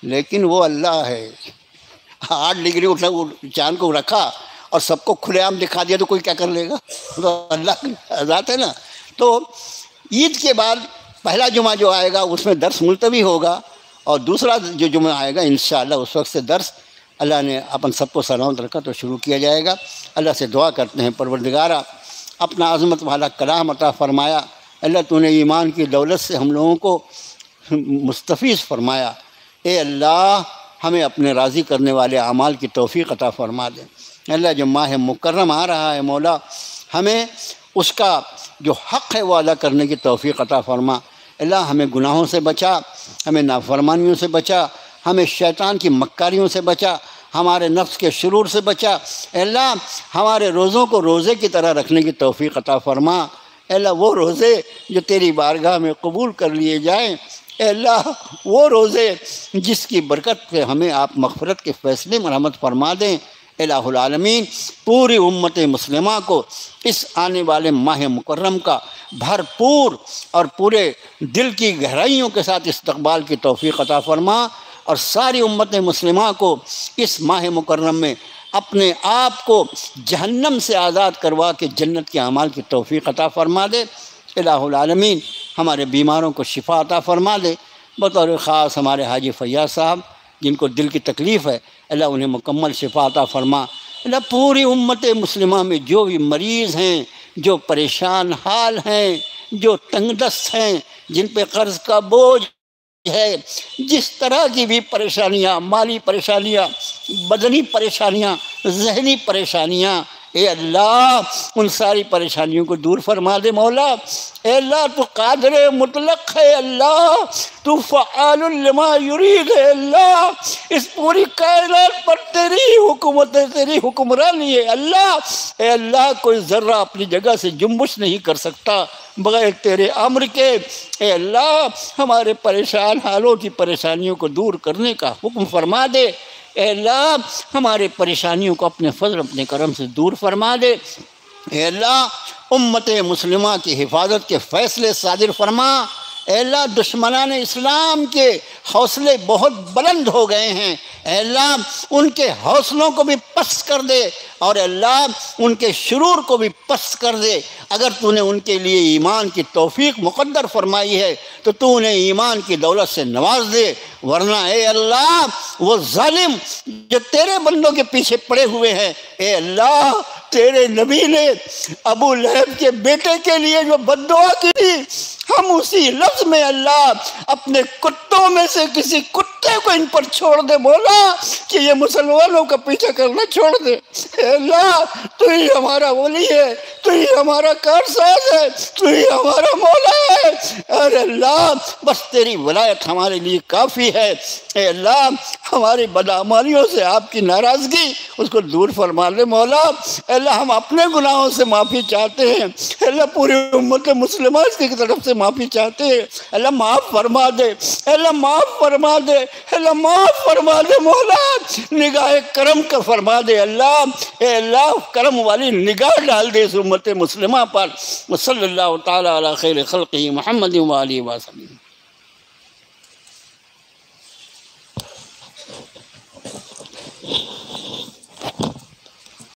لیکن وہ اللہ ہے، 8 ڈگری چاند کو رکھا اور سب کو کھلے عام دکھا دیا تو کوئی کیا کر لے گا، تو اللہ کی ذات ہے نا۔ تو عید کے بعد پہلا جمعہ جو آئے گا اس میں درس ملتوی ہوگا، اور دوسرا جو جمعہ آئے گا انشاءاللہ اس وقت سے درس اللہ نے اپن سب کو سلامت رکھا تو شروع کیا جائے گا۔ اللہ سے دعا کرتے ہیں پروردگارہ اپنا عظمت والا کلام عطا فرمایا، اللہ تو نے ایمان کی دولت سے ہم لوگوں کو مستفیض فرمایا، اے اللہ ہمیں اپنے راضی کرنے والے اعمال کی توفیق عطا فرما دے۔ اللہ جو ماہ مکرم آ رہا ہے مولا، ہمیں اس کا جو حق ہے وہ ادا کرنے کی توفیق عطا فرما۔ اللہ ہمیں گناہوں سے بچا، ہمیں نافرمانیوں سے بچا، ہمیں شیطان کی مکاریوں سے بچا، ہمارے نفس کے شرور سے بچا۔ اے اللہ ہمارے روزوں کو روزے کی طرح رکھنے کی توفیق عطا فرما۔ اے اللہ وہ روزے جو تیری بارگاہ میں قبول کر لیے جائیں، اے اللہ وہ روزے جس کی برکت سے ہمیں آپ مغفرت کے فیصلے مرحمت فرما دیں۔ الہ العالمین پوری امت مسلمہ کو اس آنے والے ماہ مکرم کا بھرپور اور پورے دل کی گہرائیوں کے ساتھ استقبال کی توفیق عطا فرما، اور ساری امت مسلمہ کو اس ماہ مکرم میں اپنے آپ کو جہنم سے آزاد کروا کے جنت کے اعمال کی توفیق عطا فرما دے۔ الہ العالمین ہمارے بیماروں کو شفا عطا فرما دے، بطور خاص ہمارے حاجی فیاض صاحب جن کو دل کی تکلیف ہے، اللہ انہیں مکمل شفا عطا فرما۔ اللہ پوری امت مسلمہ میں جو بھی مریض ہیں، جو پریشان حال ہیں، جو تنگ دست ہیں، جن پہ قرض کا بوجھ ہے، جس طرح کی بھی پریشانیاں، مالی پریشانیاں، بدنی پریشانیاں، ذہنی پریشانیاں، اے اللہ ان ساری پریشانیوں کو دور فرما دے مولا۔ اے اللہ تو قادر مطلق ہے، اللہ تو فعال لما یرید ہے، اللہ اس پوری کائنات پر تیری حکومت ہے، تیری حکمرانی ہے اللہ۔ اے اللہ کوئی ذرہ اپنی جگہ سے جنبش نہیں کر سکتا بغیر تیرے امر کے۔ اے اللہ ہمارے پریشان حالوں کی پریشانیوں کو دور کرنے کا حکم فرما دے۔ اے اللہ ہمارے پریشانیوں کو اپنے فضل اپنے کرم سے دور فرما دے۔ اے اللہ امت مسلمہ کی حفاظت کے فیصلے صادر فرما۔ اے اللہ دشمنان اسلام کے حوصلے بہت بلند ہو گئے ہیں، اے اللہ ان کے حوصلوں کو بھی پست کر دے، اور اے اللہ ان کے شرور کو بھی پست کر دے۔ اگر تو نے ان کے لیے ایمان کی توفیق مقدر فرمائی ہے تو تو انہیں ایمان کی دولت سے نواز دے، ورنہ اے اللہ وہ ظالم جو تیرے بندوں کے پیچھے پڑے ہوئے ہیں، اے اللہ تیرے نبی نے ابو لہب کے بیٹے کے لیے جو بد دعا کی تھی، ہم اسی لفظ میں اللہ اپنے کتوں میں سے کسی کتے کو ان پر چھوڑ دے، بولا کہ یہ مسلمانوں کا پیچھا کرنا چھوڑ دے۔ اے اللہ تو ہی ہمارا ولی ہے، تو ہی ہمارا کارساز ہے، تو ہی ہمارا مولا ہے۔ اے اللہ بس تیری ولایت ہمارے لیے کافی ہے۔ اے اللہ ہماری بدعمالیوں سے آپ کی ناراضگی اس کو دور فرما لے مولا۔ اے اللہ ہم اپنے گناہوں سے معافی چاہتے ہیں، اے اللہ پوری امت مسلمہ کی طرف سے معافی چاہتے ہیں، اے اللہ معاف فرما دے، اے اللہ معاف فرما دے، اے اللہ معاف فرما دے مولا، نگاہ کرم کا فرما دے اللہ، اے اللہ کرم والی نگاہ ڈال دے اس امت مسلمہ پر۔ وصلی اللہ تعالی علی خیر خلقہ محمد و آلہ وسلم۔